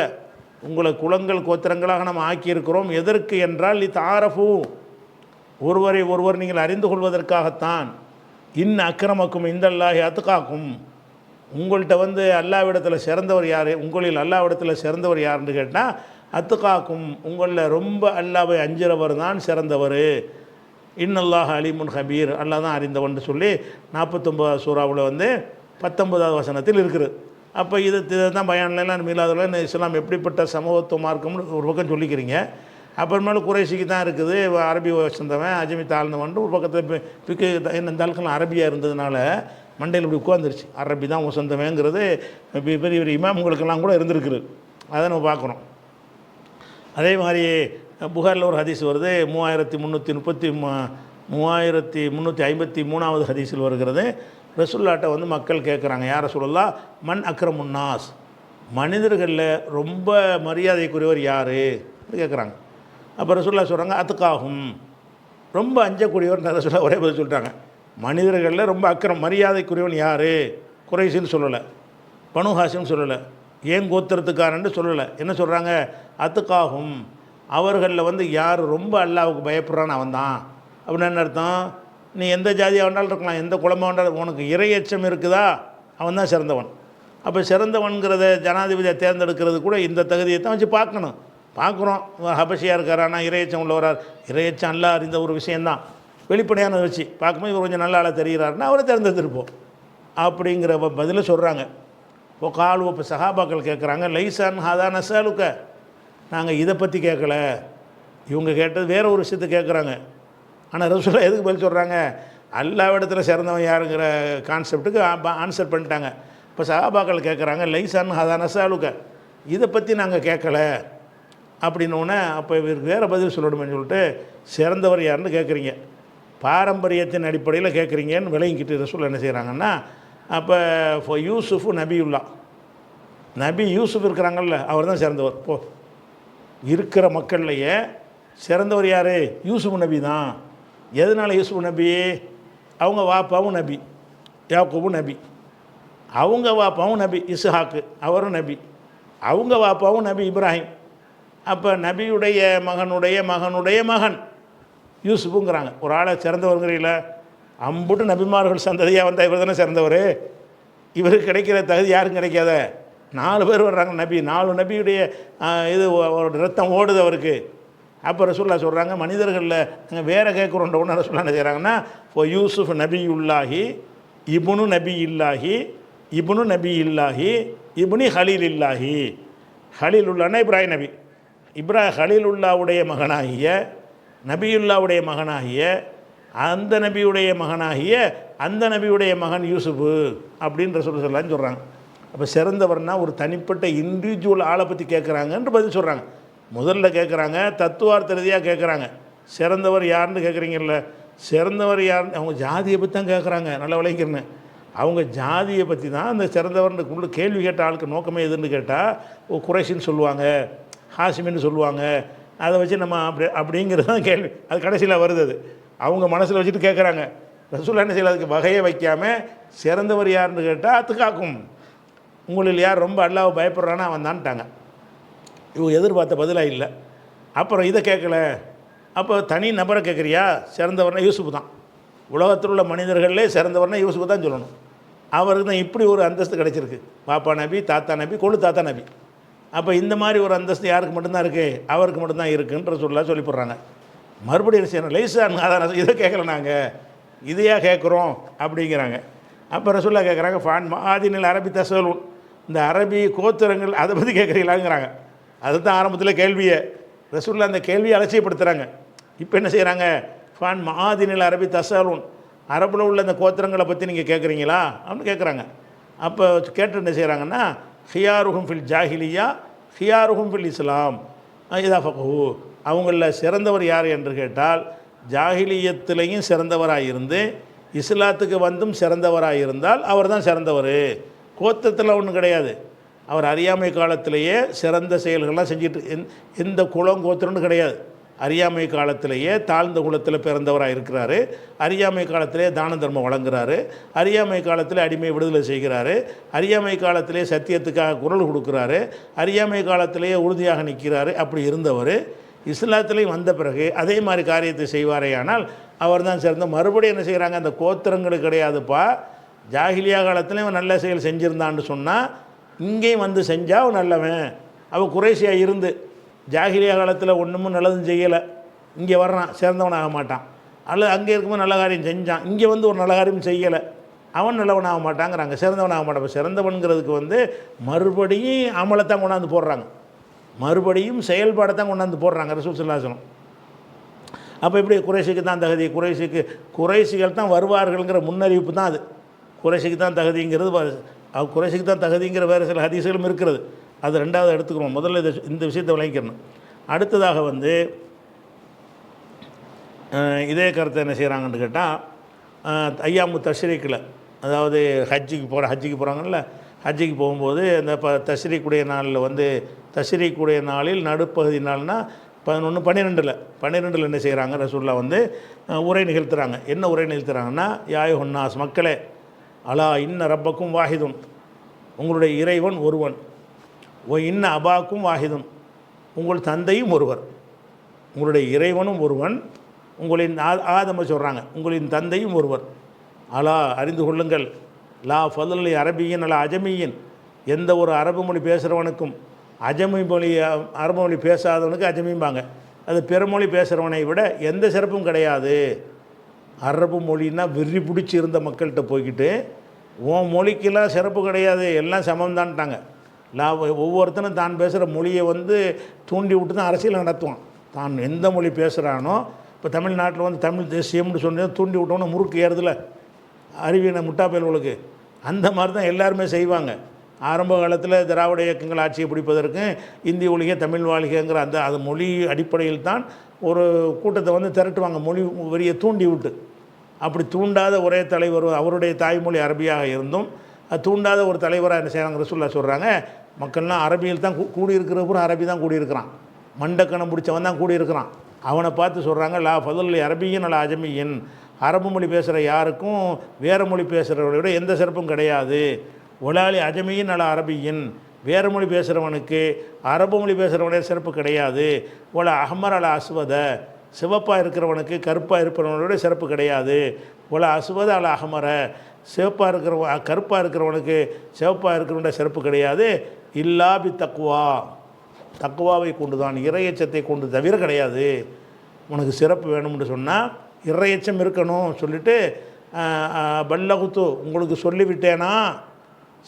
உங்களை குலங்கள் கோத்திரங்களாக நம்ம ஆக்கியிருக்கிறோம். எதற்கு என்றால் லிதஆரஃபு, ஒருவரை ஒருவர் நீங்கள் அறிந்து கொள்வதற்காகத்தான். இன் அக்ரமக்கும் இந்தல்லாஹி அத்காக்கும், உங்கள்கிட்ட அல்லாஹ்விடத்தில் சிறந்தவர் யார்? உங்களில் அல்லாஹ்விடத்தில் சிறந்தவர் யாருன்னு கேட்டால் அத்துக்காக்கும், உங்களில் ரொம்ப அல்லாஹ்வை அஞ்சுறவர் தான் சிறந்தவர். இன்னல்லாஹ் அலீமுன் ஹபீர், அல்லாஹ் தான் அறிந்தவன் சொல்லி 49 சூறாவில் 19வது வசனத்தில் இருக்குது. அப்போ இது தான் பயான்லாம் மீளாதில் இஸ்லாம் எப்படிப்பட்ட சமூகத்துவ மார்க்கம்னு ஒரு பக்கம் சொல்லிக்கிறீங்க. அப்புறமேல குறைசிக்கு தான் இருக்குது, அரபி வசந்தவன் அஜமி தாழ்ந்தவன் ஒரு பக்கத்தில் பிக்கு இந்த ஆட்கள்லாம் அரபியாக இருந்ததுனால மண்டையில் இப்படி உட்காந்துருச்சு. அரபி தான் வசந்தவங்கிறது பெரிய பெரிய இமாம்களுக்கெல்லாம் கூட இருந்திருக்குது. அதை நம்ம பார்க்குறோம். அதே மாதிரி புகாரில் ஒரு ஹதீஸ் வருது, 3353வது ஹதீஸில் வருகிறது. ரசூலுல்லாஹ்ட்ட மக்கள் கேட்குறாங்க, யார் ரசூலுல்லாஹ், மன் அக்ரமுன்னாஸ், மனிதர்களில் ரொம்ப மரியாதைக்குரியவர் யார் கேட்குறாங்க. அப்போ ரசூலுல்லாஹ் சொல்கிறாங்க, அத்துக்காகும், ரொம்ப அஞ்சக்கூடியவர். ரசூலுல்லாஹ் ஒரே பதில் சொல்லிட்டாங்க, மனிதர்களில் ரொம்ப மரியாதைக்குரியவன் யார்? குறைசின்னு சொல்லலை. பனு ஹாஷிம் சொல்லலை, ஏன் கோத்திரத்துக்காரன்னு சொல்லலை. என்ன சொல்கிறாங்க? அத்துக்காகும், அவர்களில் வந்து யார் ரொம்ப அல்லாவுக்கு பயப்படுறான்னு அவன் தான். அப்படின்னு என்ன அர்த்தம்? நீ எந்த ஜாதியாக வேண்டாலும் இருக்கலாம், எந்த குலமாக வேண்டாலும், உனக்கு இறையச்சம் இருக்குதா, அவன் தான் சிறந்தவன். அப்போ சிறந்தவன்கிறத ஜனாதிபதியை தேர்ந்தெடுக்கிறது கூட இந்த தகுதியை தான் வச்சு பார்க்கணும். பார்க்குறோம், ஹபஷியாக இருக்கார், ஆனால் இறையச்சம் உள்ளவரார், இறையச்சம் அல்ல அறிந்த ஒரு விஷயந்தான், வெளிப்படையானதை வச்சு பார்க்கும்போது இவர் கொஞ்சம் நல்ல ஆளாக தெரிகிறாருன்னா அவரை தேர்ந்தெடுத்திருப்போம் அப்படிங்கிற பதிலை சொல்கிறாங்க. இப்போ காலு இப்போ சஹாபாக்கள் கேட்குறாங்க, லைசான் ஹாதா நசாலுக்க, நாங்கள் இதை பற்றி கேட்கல, இவங்க கேட்டது வேறு ஒரு விஷயத்தை கேட்குறாங்க. ஆனால் ரசூலுல்லாஹ் எதுக்கு பதில் சொல்கிறாங்க? அல்லாஹ்விடத்தில் சிறந்தவன் யாருங்கிற கான்செப்ட்டுக்கு ஆன்சர் பண்ணிட்டாங்க. இப்போ சஹாபாக்கள் கேட்குறாங்க, லைசான் ஹாதா நசாலுக்க, இதை பற்றி நாங்கள் கேட்கல அப்படின்னோடனே, அப்போ இவருக்கு வேறு பதில் சொல்லணும்னு சொல்லிட்டு சிறந்தவர் யாருன்னு கேட்குறீங்க, பாரம்பரியத்தின் அடிப்படையில் கேட்குறீங்கன்னு விளங்கிக்கிட்டு ரசூல் என்ன செய்கிறாங்கன்னா, அப்போ இப்போ யூசுஃபு நபியுல்லா, நபி யூசுஃப் இருக்கிறாங்கல்ல, அவர் தான் சிறந்தவர். போ, இருக்கிற மக்கள்லையே சிறந்தவர் யார்? யூசுஃப் நபி தான். எதனால் யூசுஃப் நபி? அவங்க வாப்பாவும் நபி, யாக்கூபும் நபி, அவங்க வாப்பாவும் நபி இஸ்ஹாக்கு, அவரும் நபி, அவங்க வாப்பாவும் நபி இப்ராஹிம். அப்போ நபியுடைய மகனுடைய மகனுடைய மகன் யூசுஃபுங்கிறாங்க. ஒரு ஆளை சிறந்தவருங்கிறீங்கள, அம்புட்டு நபிமார்கள் சந்ததியாக வந்தால் இவர் தானே சிறந்தவர். இவருக்கு கிடைக்கிற தகுதி யாரும் கிடைக்காத. 4 பேர் வர்றாங்க நபி, 4 நபியுடைய இது ஒரு ரத்தம் ஓடுது அவருக்கு. அப்போ ரசூலுல்லாஹ் சொல்கிறாங்க, மனிதர்களில் நாங்கள் வேறு கேட்குறோன்ற ஒன்று ரசூலுல்லாஹ் என்ன செய்கிறாங்கன்னா, இப்போ யூசுஃப் நபி இல்லாஹி இப்னு நபி இல்லாஹி இப்னு நபி இல்லாஹி இப்னி ஹலீல் இல்லாஹி, ஹலீல் உல்லான்னா இப்ராஹிம் நபி, ஹலீலுல்லாவுடைய மகனாகிய நபியுல்லாவுடைய மகனாகிய அந்த நபியுடைய மகனாகிய அந்த நபியுடைய மகன் யூசுஃபு அப்படின்னு ரசூலுல்லாஹ் சொல்கிறாங்க. அப்போ சிறந்தவர்னா ஒரு தனிப்பட்ட இண்டிவிஜுவல் ஆளை பற்றி கேட்குறாங்கன்ற பதில் சொல்கிறாங்க. முதல்ல கேட்குறாங்க, தத்துவார்த்த ரீதியாக கேட்குறாங்க, சிறந்தவர் யாருன்னு கேட்குறீங்கல்ல, சிறந்தவர் யாருன்னு அவங்க ஜாதியை பற்றி தான் கேட்குறாங்க. நல்லா விளைக்கிறேன்னு, அவங்க ஜாதியை பற்றி தான் அந்த சிறந்தவர்னுக்குள்ள கேள்வி கேட்ட ஆளுக்கு நோக்கமே எதுன்னு கேட்டால், குறைஷின்னு சொல்லுவாங்க, ஹாசிமின்னு சொல்லுவாங்க, அதை வச்சு நம்ம அப்படிங்கிறது தான் கேள்வி. அது கடைசியில் வருது. அது அவங்க மனசில் வச்சுட்டு கேட்குறாங்க. ரசூலுல்லாஹ் என்ன செய்யல, அதுக்கு வகையை வைக்காமல் சிறந்தவர் யாருன்னு கேட்டால் அத்துக்காக்கும், உங்களில் யார் ரொம்ப அல்லாஹ்வை பயப்படுறான்னா அவன் தான்ட்டாங்க. இவங்க எதிர்பார்த்த பதிலாக இல்லை. அப்புறம் இதை கேட்கல, அப்போ தனி நபரை கேட்குறியா, சிறந்தவர்னா யூசுஃப் தான். உலகத்தில் உள்ள மனிதர்களே சிறந்தவர்னா யூசுஃப் தான் சொல்லணும். அவருக்கு தான் இப்படி ஒரு அந்தஸ்து கிடச்சிருக்கு, பாப்பா நபி, தாத்தா நபி, கொழு தாத்தா நபி. அப்போ இந்த மாதிரி ஒரு அந்தஸ்து யாருக்கு மட்டும்தான் இருக்குது? அவருக்கு மட்டும்தான் இருக்குன்ற சொல்லி போடுறாங்க. மறுபடியும் செய்யணும், லைசான் அதான் இதை கேட்கல, நாங்கள் இதையாக கேட்குறோம் அப்படிங்கிறாங்க. அப்போ ரசூலுல்லாஹ் கேட்குறாங்க, ஃபான் மாதினில் அரபி தசலூன், இந்த அரபி கோத்திரங்கள் அதை பற்றி கேட்குறீங்களாங்கிறாங்க. அதுதான் ஆரம்பத்தில் கேள்வியை. ரசூலுல்லாஹ் அந்த கேள்வியை அலட்சியப்படுத்துகிறாங்க. இப்போ என்ன செய்கிறாங்க, ஃபான் மாதினில் அரபி தசலூன், அரபில் உள்ள இந்த கோத்திரங்களை பற்றி நீங்கள் கேட்குறீங்களா அப்படின்னு கேட்குறாங்க. அப்போ கேட்டு என்ன செய்கிறாங்கன்னா, ஹியாருஹும் ஃபில் ஜாஹிலியா ஹியாருஹும் ஃபில் இஸ்லாம் இதா ஃபக்ஹு, அவங்களில் சிறந்தவர் யார் என்று கேட்டால், ஜாஹிலியத்திலையும் சிறந்தவராக இருந்து இஸ்லாத்துக்கு வந்தும் சிறந்தவராக இருந்தால் அவர் தான் சிறந்தவர். கோத்திரத்தில் ஒன்றும் கிடையாது. அவர் அறியாமை காலத்திலேயே சிறந்த செயல்கள்லாம் செஞ்சுட்டு, எந்த குலம் கோத்திரம்னு கிடையாது. அறியாமை காலத்திலேயே தாழ்ந்த குலத்தில் பிறந்தவராக இருக்கிறாரு. அறியாமை காலத்திலே தான தர்மம் வழங்குறாரு. அறியாமை காலத்தில் அடிமை விடுதலை செய்கிறாரு. அறியாமை காலத்திலே சத்தியத்துக்காக குரல் கொடுக்குறாரு. அறியாமை காலத்திலேயே உறுதியாக நிற்கிறாரு. அப்படி இருந்தவர் இஸ்லாத்துலேயும் வந்த பிறகு அதே மாதிரி காரியத்தை செய்வாரே ஆனால் அவர் தான் சிறந்த. மறுபடியும் என்ன செய்கிறாங்க, அந்த கோத்திரங்களுக்கு கிடையாதுப்பா, ஜாஹிலியா காலத்துலேயும் நல்ல செயல் செஞ்சுருந்தான்னு சொன்னால் இங்கேயும் வந்து செஞ்சால் அவன் நல்லவன். அவன் குறைசியாக இருந்து ஜாஹிலியா காலத்தில் ஒன்றுமும் நல்லதும் செய்யலை, இங்கே வர்றான், சிறந்தவனாக மாட்டான். அல்லது அங்கே இருக்கும்போது நல்ல காரியம் செஞ்சான், இங்கே வந்து ஒரு நல்ல காரியம் செய்யலை, அவன் நல்லவனாக மாட்டாங்கிறாங்க, சிறந்தவனாக மாட்டான். சிறந்தவன்கிறதுக்கு வந்து மறுபடியும் அமலைத்தான் கொண்டாந்து போடுறாங்க, மறுபடியும் செயல்பாடைத்தான் கொண்டாந்து போடுறாங்க ரசூல் ஸல்லல்லாஹு அலைஹி வஸல்லம். அப்போ எப்படி குறைஷிக்கு தான் தகுதி, குறைஷிகள் தான் வருவார்கள்ங்கிற முன்னறிவிப்பு தான் அது. குறைஷிக்கு தான் தகுதிங்கிறது, குறைஷிக்கு தான் தகுதிங்கிற வேறு சில ஹதீஸ்களும் இருக்கிறது. அது ரெண்டாவது எடுத்துக்கிறோம். முதல்ல இந்த விஷயத்தை விளங்கிக்கணும். அடுத்ததாக வந்து இதே கருத்தை என்ன செய்கிறாங்கன்னு கேட்டால், ஐயாமு தஷ்ரீக்கில், அதாவது ஹஜ்ஜிக்கு போகிறாங்கல்ல, ஹஜ்ஜிக்கு போகும்போது அந்த தஷ்ரீக்குடைய நாளில் வந்து, தஷ்ரீக்குடைய நாளில் நடுப்பகுதி நாள்னா 11, 12 என்ன செய்கிறாங்க, ரசூலுல்லாஹ் வந்து உரை நிகழ்த்துறாங்க. என்ன உரை நிகழ்த்துறாங்கன்னா, யாயுஹன்னாஸ், மக்களே, அலா இன்ன ரப்பக்கும் வாஹிதுன், உங்களுடைய இறைவன் ஒருவன். ஓ இன்ன அபாக்கும் வாஹிதுன், உங்கள் தந்தையும் ஒருவர். உங்களுடைய இறைவனும் ஒருவன், உங்களின் ஆதம சொல்கிறாங்க, உங்களின் தந்தையும் ஒருவர். அலா அறிந்து கொள்ளுங்கள், லா ஃபதுல் அரபியின் அல்ல அஜமியின், எந்த ஒரு அரபு மொழி பேசுகிறவனுக்கும், அரபு மொழி பேசாதவனுக்கு அஜமிம்பாங்க, அது பிறமொழி பேசுகிறவனை விட எந்த சிறப்பும் கிடையாது. அரபு மொழின்னா வெறி பிடிச்சி இருந்த மக்கள்கிட்ட போய்கிட்டு உன் மொழிக்கெல்லாம் சிறப்பு கிடையாது, எல்லாம் சமம்தான்ட்டாங்க. ஒவ்வொருத்தனும் தான் பேசுகிற மொழியை தூண்டி விட்டு தான் அரசியல் நடத்துவான். தான் எந்த மொழி பேசுகிறானோ, இப்போ தமிழ்நாட்டில் தமிழ் தேசியம்னு சொல்லி தூண்டி விட்டோன்னு முறுக்கு ஏறுதில்ல அறிவியனை முட்டா பயல்களுக்கு, அந்த மாதிரி தான் எல்லாருமே செய்வாங்க. ஆரம்ப காலத்தில் திராவிட இயக்கங்கள் ஆட்சியை பிடிப்பதற்கு இந்தி ஒழிக தமிழ் வாழ்கைங்கிற அது மொழி அடிப்படையில் தான் ஒரு கூட்டத்தை திரட்டுவாங்க, மொழி வரியை தூண்டி விட்டு. அப்படி தூண்டாத ஒரே தலைவர், அவருடைய தாய்மொழி அரபியாக இருந்தும் அது தூண்டாத ஒரு தலைவராக என்ன செய்கிறாங்க, ரசூலுல்லாஹ் சொல்கிறாங்க, மக்கள்லாம் அரபியில் தான் கூடியிருக்கிறப்ப அரபி தான் கூடியிருக்கிறான், மண்டக்கணம் பிடிச்சவன் தான் கூடியிருக்கிறான். அவனை பார்த்து சொல்கிறாங்க, லா ஃபதுல் அரபியின் அல்ல அஜமியின், அரபு மொழி பேசுகிற யாருக்கும் வேறு மொழி பேசுகிறவரை விட எந்த சிறப்பும் கிடையாது. ஒலாலி அஜமியின் அல்ல அரபியின், வேறு மொழி பேசுகிறவனுக்கு அரபு மொழி பேசுகிறவனே சிறப்பு கிடையாது. ஒல அஹ்மர் அல அஸ்வத, சிவப்பாக இருக்கிறவனுக்கு கருப்பாக இருக்கிறவனோட சிறப்பு கிடையாது. ஒல அஸ்வத அல அஹ்மர, கருப்பாக இருக்கிறவனுக்கு சிவப்பாக இருக்கிறவனோட சிறப்பு கிடையாது. இல்லா பி தக்குவா, தக்குவாவை கொண்டு தான், இறையச்சத்தை கொண்டு தவிர கிடையாது. உனக்கு சிறப்பு வேணும்னு சொன்னால் இறையச்சம் இருக்கணும் சொல்லிவிட்டு, பல்லகுத்து உங்களுக்கு சொல்லிவிட்டேனா,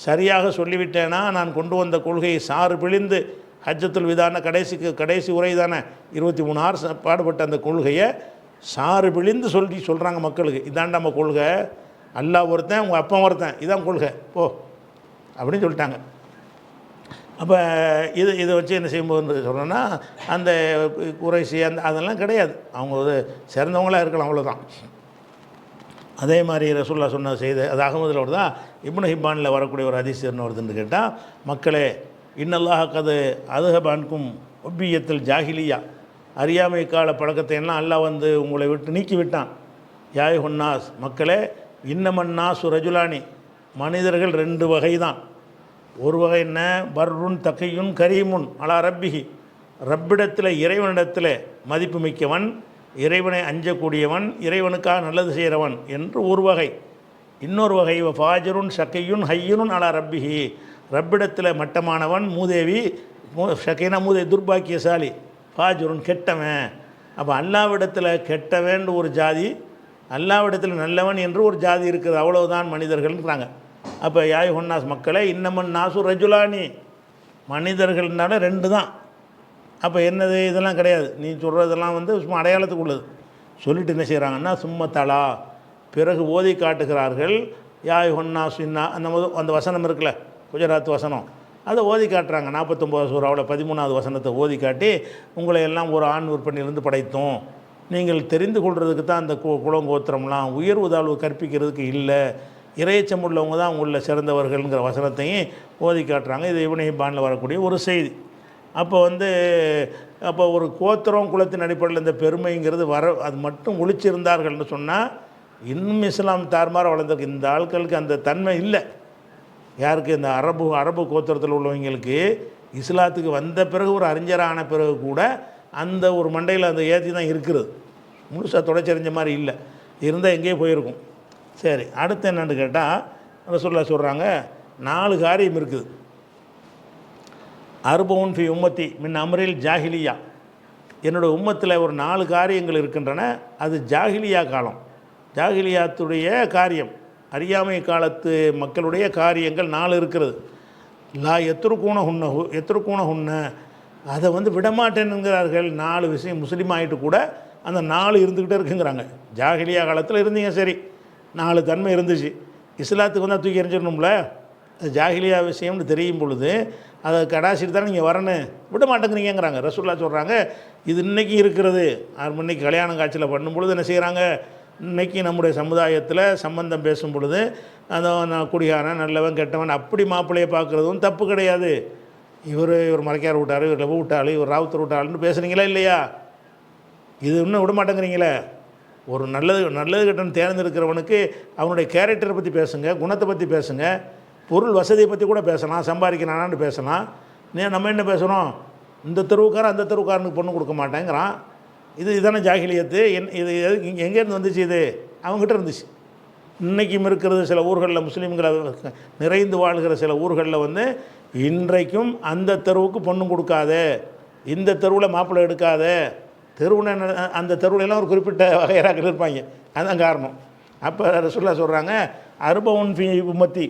சரியாக சொல்லிவிட்டேனா, நான் கொண்டு வந்த கொள்கையை சாறு பிழிந்து, ஹஜ்ஜத்துல் விதான கடைசி உரை தானே 23 ஆறு பாடுபட்ட அந்த கொள்கையை சாறு பிழிந்து சொல்கிறாங்க மக்களுக்கு, இதாண்ட நம்ம கொள்கை, அல்லாஹ் ஒருத்தன் உங்கள் அப்பா ஒருத்தன், இதான் கொள்கை போ அப்படின்னு சொல்லிட்டாங்க. அப்போ இதை வச்சு என்ன செய்யும்போது சொல்கிறேன்னா, அந்த குறைசி அதெல்லாம் கிடையாது, அவங்க சிறந்தவங்களாக இருக்கலாம், அவ்வளோதான். அதே மாதிரி ரசூலுல்லாஹ் சொன்ன செய்த அது அகமதில் வருதா, இப்னு ஹிப்பானில் வரக்கூடிய ஒரு ஹதீஸ் என்ன வருதுன்னு கேட்டால், மக்களே இன்னல்லாஹ் கது அதுஹபான்கும் ஒப்பியத்தில் ஜாஹிலியா, அறியாமை கால பழக்கத்தை எல்லாம் அல்லாஹ் உங்களை விட்டு நீக்கி விட்டான். யாய் ஹொன்னாஸ், மக்களே இன்னமன்னாசு ரஜுலானி, மனிதர்கள் 2 வகை தான். ஒரு வகை என்ன, பர்ருன் தகையுன் கரீமுன் அலா ரப்பிஹி, ரப்பிடத்தில் இறைவனிடத்தில் மதிப்பு மிக்கவன், இறைவனை அஞ்சக்கூடியவன், இறைவனுக்காக நல்லது செய்கிறவன் என்று ஒரு வகை. இன்னொரு வகை ஃபாஜருன் ஷக்கையுன் ஹையுன் அலா ரப்பிஹி, ரப்பிடத்தில் மட்டமானவன், மூதேவி, ஷக்கைனா மூதேவி துர்பாக்கியசாலி, ஃபாஜருன் கெட்டவன். அப்போ அல்லாவிடத்தில் கெட்டவன் ஒரு ஜாதி, அல்லாவிடத்தில் நல்லவன் என்று ஒரு ஜாதி இருக்குது, அவ்வளவுதான் மனிதர்கள்ன்றாங்க. அப்போ யாய் ஹொன்னாஸ், மக்களே இன்னமன் நாசு ரஜுலானி, மனிதர்கள்னால 2 தான். அப்போ என்னது, இதெல்லாம் கிடையாது, நீ சொல்கிறதெல்லாம் சும்மா அடையாளத்துக்கு உள்ளது. சொல்லிட்டு என்ன செய்கிறாங்கன்னா, சும்மா தலா, பிறகு ஓதி காட்டுகிறார்கள். யாய் ஹொன்னாஸ் இன்னா அந்த வசனம் இருக்குல்ல, குஜராத் வசனம், அதை ஓதி காட்டுறாங்க. 49 சூறாவில் 13வது வசனத்தை ஓதி காட்டி, உங்களை எல்லாம் ஒரு ஆண் விற்பனையிலிருந்து படைத்தோம், நீங்கள் தெரிந்து கொள்வதுக்கு தான் அந்த குலங்கோத்திரம்லாம், உயர்வு தாழ்வு கற்பிக்கிறதுக்கு இல்லை, இறையச்சம் உள்ளவங்க தான் உங்களில் சிறந்தவர்கள்ங்கிற வசனத்தையும் ஓதி காட்டுறாங்க. இது இப்னு ஹிப்பானில் வரக்கூடிய ஒரு செய்தி. அப்போ ஒரு கோத்திரம் குலத்தின் அடிப்படையில் இந்த பெருமைங்கிறது அது மட்டும் ஒழிச்சிருந்தார்கள்னு சொன்னால் இன்னும் இஸ்லாம் தார்மாராக வளர்ந்துருக்கு. இந்த ஆட்களுக்கு அந்த தன்மை இல்லை. யாருக்கு, இந்த அரபு கோத்திரத்தில் உள்ளவங்களுக்கு இஸ்லாத்துக்கு வந்த பிறகு, ஒரு அறிஞரான பிறகு கூட அந்த ஒரு மண்டையில் அந்த ஏற்றி தான் இருக்கிறது, முழுசாக தொடச்சறிஞ்ச மாதிரி இல்லை, இருந்தால் எங்கேயே போயிருக்கும். சரி, அடுத்து என்னென்னு கேட்டால், ரசூலுல்லாஹ் சொல்கிறாங்க 4 காரியம் இருக்குது. அர்பவுன் ஃபி உம்மத்தி மின் அம்ரில் ஜாஹிலியா, என்னோடய உம்மத்தில் ஒரு 4 காரியங்கள் இருக்கின்றன, அது ஜாஹிலியா காலம், ஜாஹிலியாத்துடைய காரியம், அறியாமை காலத்து மக்களுடைய காரியங்கள் 4 இருக்கிறது. லா எத்திருக்கூன ஹுன்ன அதை விடமாட்டேன்னுங்கிறார்கள். 4 விஷயம் முஸ்லீம் ஆகிட்டு கூட அந்த 4 இருந்துக்கிட்டே இருக்குங்கிறாங்க. ஜாஹிலியா காலத்தில் இருந்தீங்க, சரி, 4 தன்மை இருந்துச்சு, இஸ்லாத்துக்கு தூக்கி எறிஞ்சிடணும்ல, அது ஜாஹிலியா விஷயம்னு தெரியும் பொழுது அதை கடாசிட்டு தானே நீங்கள் வரணும், விட மாட்டேங்கிறீங்கிறாங்க. ரசூலுல்லாஹ் சொல்கிறாங்க, இது இன்றைக்கி இருக்கிறது. இன்றைக்கி கல்யாணம் காட்சியில் பண்ணும் பொழுது என்ன செய்கிறாங்க, இன்றைக்கி நம்முடைய சமுதாயத்தில் சம்பந்தம் பேசும் பொழுது அந்த குடிகாரன் நல்லவன் கெட்டவன் அப்படி மாப்பிள்ளையை பார்க்குறதும் தப்பு கிடையாது. இவர் மறைக்கார் விட்டார், இவர் லெவ விட்டாள், இவர் ராவுத்தர் விட்டாள்னு பேசுகிறீங்களா இல்லையா? இது இன்னும் விட மாட்டேங்கிறீங்களே. ஒரு நல்லது கெட்டவன் தேர்ந்தெடுக்கிறவனுக்கு அவனுடைய கேரக்டரை பற்றி பேசுங்க, குணத்தை பற்றி பேசுங்க. பொருள் வசதியை பற்றி கூட பேசலாம், சம்பாதிக்கிறானான்னு பேசலாம். நம்ம என்ன பேசுகிறோம், இந்த தெருவுக்காரன் அந்த தெருவுக்காரனுக்கு பொண்ணு கொடுக்க மாட்டேங்கிறான். இதான ஜாகிலியத்து. இது எங்கேருந்து வந்துச்சு? இது அவங்ககிட்ட இருந்துச்சு. இன்றைக்கும் இருக்கிறது சில ஊர்களில், முஸ்லீம்களை நிறைந்து வாழ்கிற சில ஊர்களில் வந்து இன்றைக்கும் அந்த தெருவுக்கு பொண்ணு கொடுக்காத, இந்த தெருவில் மாப்பிள்ளை எடுக்காத, தெருவுன்னு அந்த தெருவுலலாம் ஒரு குறிப்பிட்ட வகையராக்கள் இருப்பாங்க. அதுதான் காரணம். அப்போ ரசூலுல்லாஹ் சொல்கிறாங்க, அர்பவுன் ஃபி உம்மத்தி,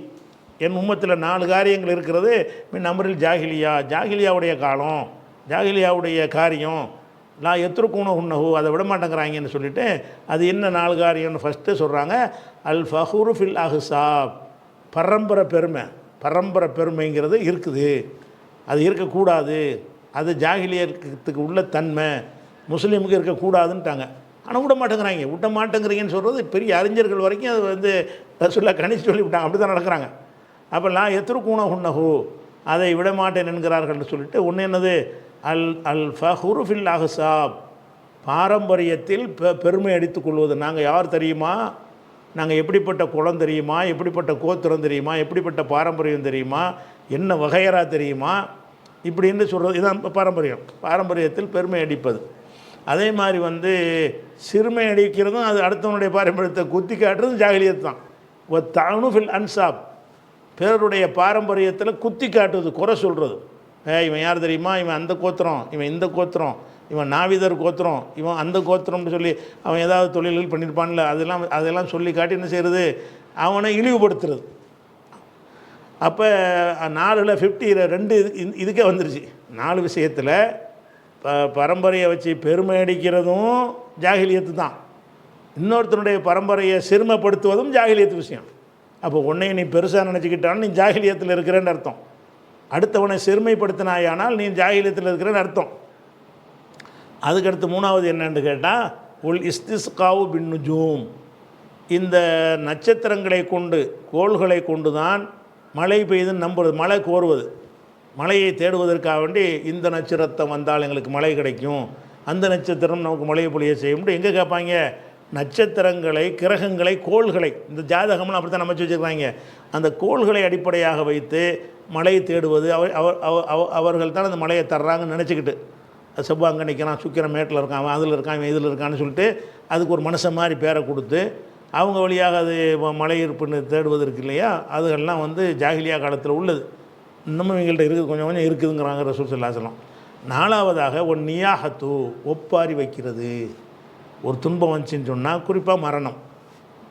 என் உம்மத்தில் 4 காரியங்கள் இருக்கிறது. மின் அம்ரில் ஜாகிலியா, ஜாகிலியாவுடைய காலம், ஜாகிலியாவுடைய காரியம், நான் எத்திருக்கூண உன்னஹு, அதை விட மாட்டேங்கிறாங்கன்னு சொல்லிவிட்டு அது என்ன 4 காரியம்னு ஃபஸ்ட்டு சொல்கிறாங்க. அல் ஃபஹுரு ஃபில் அஹ்சாப், பரம்பரை பெருமை. பரம்பரை பெருமைங்கிறது இருக்குது, அது இருக்கக்கூடாது, அது ஜாகிலியத்துக்கு உள்ள தன்மை, முஸ்லீமுக்கு இருக்கக்கூடாதுன்ட்டாங்க. ஆனால் விட மாட்டேங்கிறீங்கன்னு சொல்கிறது பெரிய அறிஞர்கள் வரைக்கும் அது வந்து ரசூலுல்லாஹ் கணிச்சு சொல்லிவிட்டாங்க. அப்படி தான் நடக்கிறாங்க. அப்போ நான் எத்திருக்கூண உன்னஹு, அதை விட மாட்டேன் என்கிறார்கள்னு சொல்லிட்டு ஒன்று என்னது, அல் ஃபஹுரு ஃபில் அஹ்சாப், பாரம்பரியத்தில் பெருமை அடித்துக் கொள்வது. நாங்கள் யார் தெரியுமா, நாங்கள் எப்படிப்பட்ட குலம் தெரியுமா, எப்படிப்பட்ட கோத்திரம் தெரியுமா, எப்படிப்பட்ட பாரம்பரியம் தெரியுமா, என்ன வகையரா தெரியுமா, இப்படின்னு சொல்கிறது. இதுதான் பாரம்பரியம். பாரம்பரியத்தில் பெருமை அடிப்பது. அதே மாதிரி வந்து சிறுமை அடிக்கிறதும், அது அடுத்தவனுடைய பாரம்பரியத்தை குத்தி காட்டுறதும் ஜாகிலியத் தான். தானு ஃபில் அன்சாப், பிறருடைய பாரம்பரியத்தில் குத்தி காட்டுவது, குறை சொல்கிறது. இவன் யார் தெரியுமா, இவன் அந்த கோத்திரம், இவன் இந்த கோத்திரம், இவன் நாவிதர் கோத்திரம், இவன் அந்த கோத்திரம்னு சொல்லி அவன் ஏதாவது தொழில்கள் பண்ணியிருப்பான்ல, அதெல்லாம் சொல்லி காட்டி என்ன செய்கிறது, அவனை இழிவுபடுத்துறது. அப்போ 4ல் 52 இதுக்கே வந்துருச்சு. 4 விஷயத்தில் பரம்பரையை வச்சு பெருமை அடிக்கிறதும் ஜாகிலியத்து தான், இன்னொருத்தனுடைய பரம்பரையை சிறுமைப்படுத்துவதும் ஜாகிலியத்து விஷயம். அப்போ உன்னை நீ பெருசாக நினச்சிக்கிட்டாலும் நீ ஜாகிலியத்தில் இருக்கிறேன்னு அர்த்தம். அடுத்தவனை சிறுமைப்படுத்தினாயானால் நீ ஜாகிலியத்தில் இருக்கிறேன்னு அர்த்தம். அதுக்கடுத்து 3வது என்னன்னு கேட்டால், உல் இஸ்திஸ்காவு பின் நுஜூம், இந்த நட்சத்திரங்களை கொண்டு, கோள்களை கொண்டு தான் மழை பெய்யுதுன்னு நம்புறது, மழை கோருவது, மழையை தேடுவதற்காக வேண்டி இந்த நட்சத்திரம் வந்தால் எங்களுக்கு மழை கிடைக்கும், அந்த நட்சத்திரம் நமக்கு மழையை பொழிய செய்யும். எங்கே கேட்பாங்க, நட்சத்திரங்களை, கிரகங்களை, கோள்களை, இந்த ஜாதகம்லாம் அப்படி தான் அமைச்சு வச்சுருக்காங்க. அந்த கோள்களை அடிப்படையாக வைத்து மழை தேடுவது, அவர்கள் தான் அந்த மழையை தர்றாங்கன்னு நினச்சிக்கிட்டு, செவ்வாய் அங்கே நிற்கிறான், சுக்கிரன் மேட்டில் இருக்கான், அவன் அதில் இருக்கான், இவன் இதில் இருக்கான்னு சொல்லிட்டு அதுக்கு ஒரு மனுஷன் மாதிரி பேரை கொடுத்து அவங்க வழியாக அது மழை இருப்புன்னு தேடுவதற்கு இல்லையா, அதுகள்லாம் வந்து ஜாகிலியா காலத்தில் உள்ளது. இன்னமும் எங்கள்கிட்ட இருக்குது, கொஞ்சம் கொஞ்சம் இருக்குதுங்கிறாங்க ரசூல் ஸல்லல்லாஹு அலைஹி வஸல்லம். 4வதாக ஒன் நியாஹத்து, ஒப்பாரி வைக்கிறது. ஒரு துன்பம் வந்துச்சின்னு சொன்னால், குறிப்பாக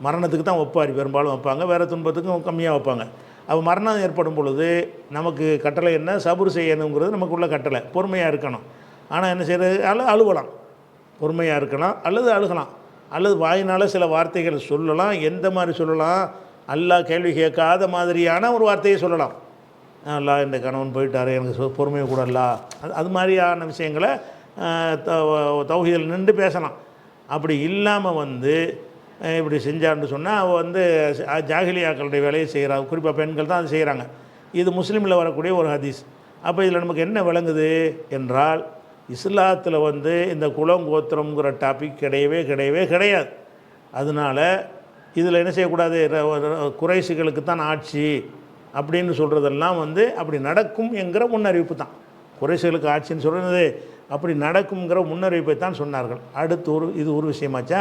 மரணத்துக்கு தான் ஒப்பாரி பெரும்பாலும் வைப்பாங்க, வேறு துன்பத்துக்கும் கம்மியாக வைப்பாங்க. அப்போ மரணம் ஏற்படும் பொழுது நமக்கு கட்டளை என்ன, சபுர் செய்யணுங்கிறது நமக்குள்ள கட்டளை, பொறுமையாக இருக்கணும். ஆனால் என்ன செய்கிறது, அழுவலாம், பொறுமையாக இருக்கலாம், அல்லது அழுகலாம், அல்லது வாயினால் சில வார்த்தைகள் சொல்லலாம். எந்த மாதிரி சொல்லலாம், அல்லாஹ் கேள்வி கேட்காத மாதிரியான ஒரு வார்த்தையை சொல்லலாம். அல்லாஹ் இந்த கணவன் போயிட்டார், எனக்கு பொறுமையை கூட அல்லா, அது மாதிரியான விஷயங்களை தௌஹீதில் நின்று பேசலாம். அப்படி இல்லாமல் வந்து இப்படி செஞ்சான்னு சொன்னால் அவள் வந்து ஜாகிலியாக்களுடைய வேலையை செய்கிறாங்க. குறிப்பாக பெண்கள் தான் அது செய்கிறாங்க. இது முஸ்லீமில் வரக்கூடிய ஒரு ஹதீஸ். அப்போ இதில் நமக்கு என்ன விளங்குது என்றால், இஸ்லாத்தில் வந்து இந்த குலம் கோத்திரம்ங்கிற டாபிக் கிடையாது. அதனால் இதில் என்ன செய்யக்கூடாது, குறைஷிகளுக்கு தான் ஆட்சி அப்படின்னு சொல்கிறதெல்லாம் வந்து அப்படி நடக்கும் என்கிற முன்னறிவிப்பு தான். குறைஷிகளுக்கு ஆட்சின்னு சொல்கிறது அப்படி நடக்குங்கிற முன்னறிவிப்பை தான் சொன்னார்கள். அடுத்து இது ஒரு விஷயமாச்சா.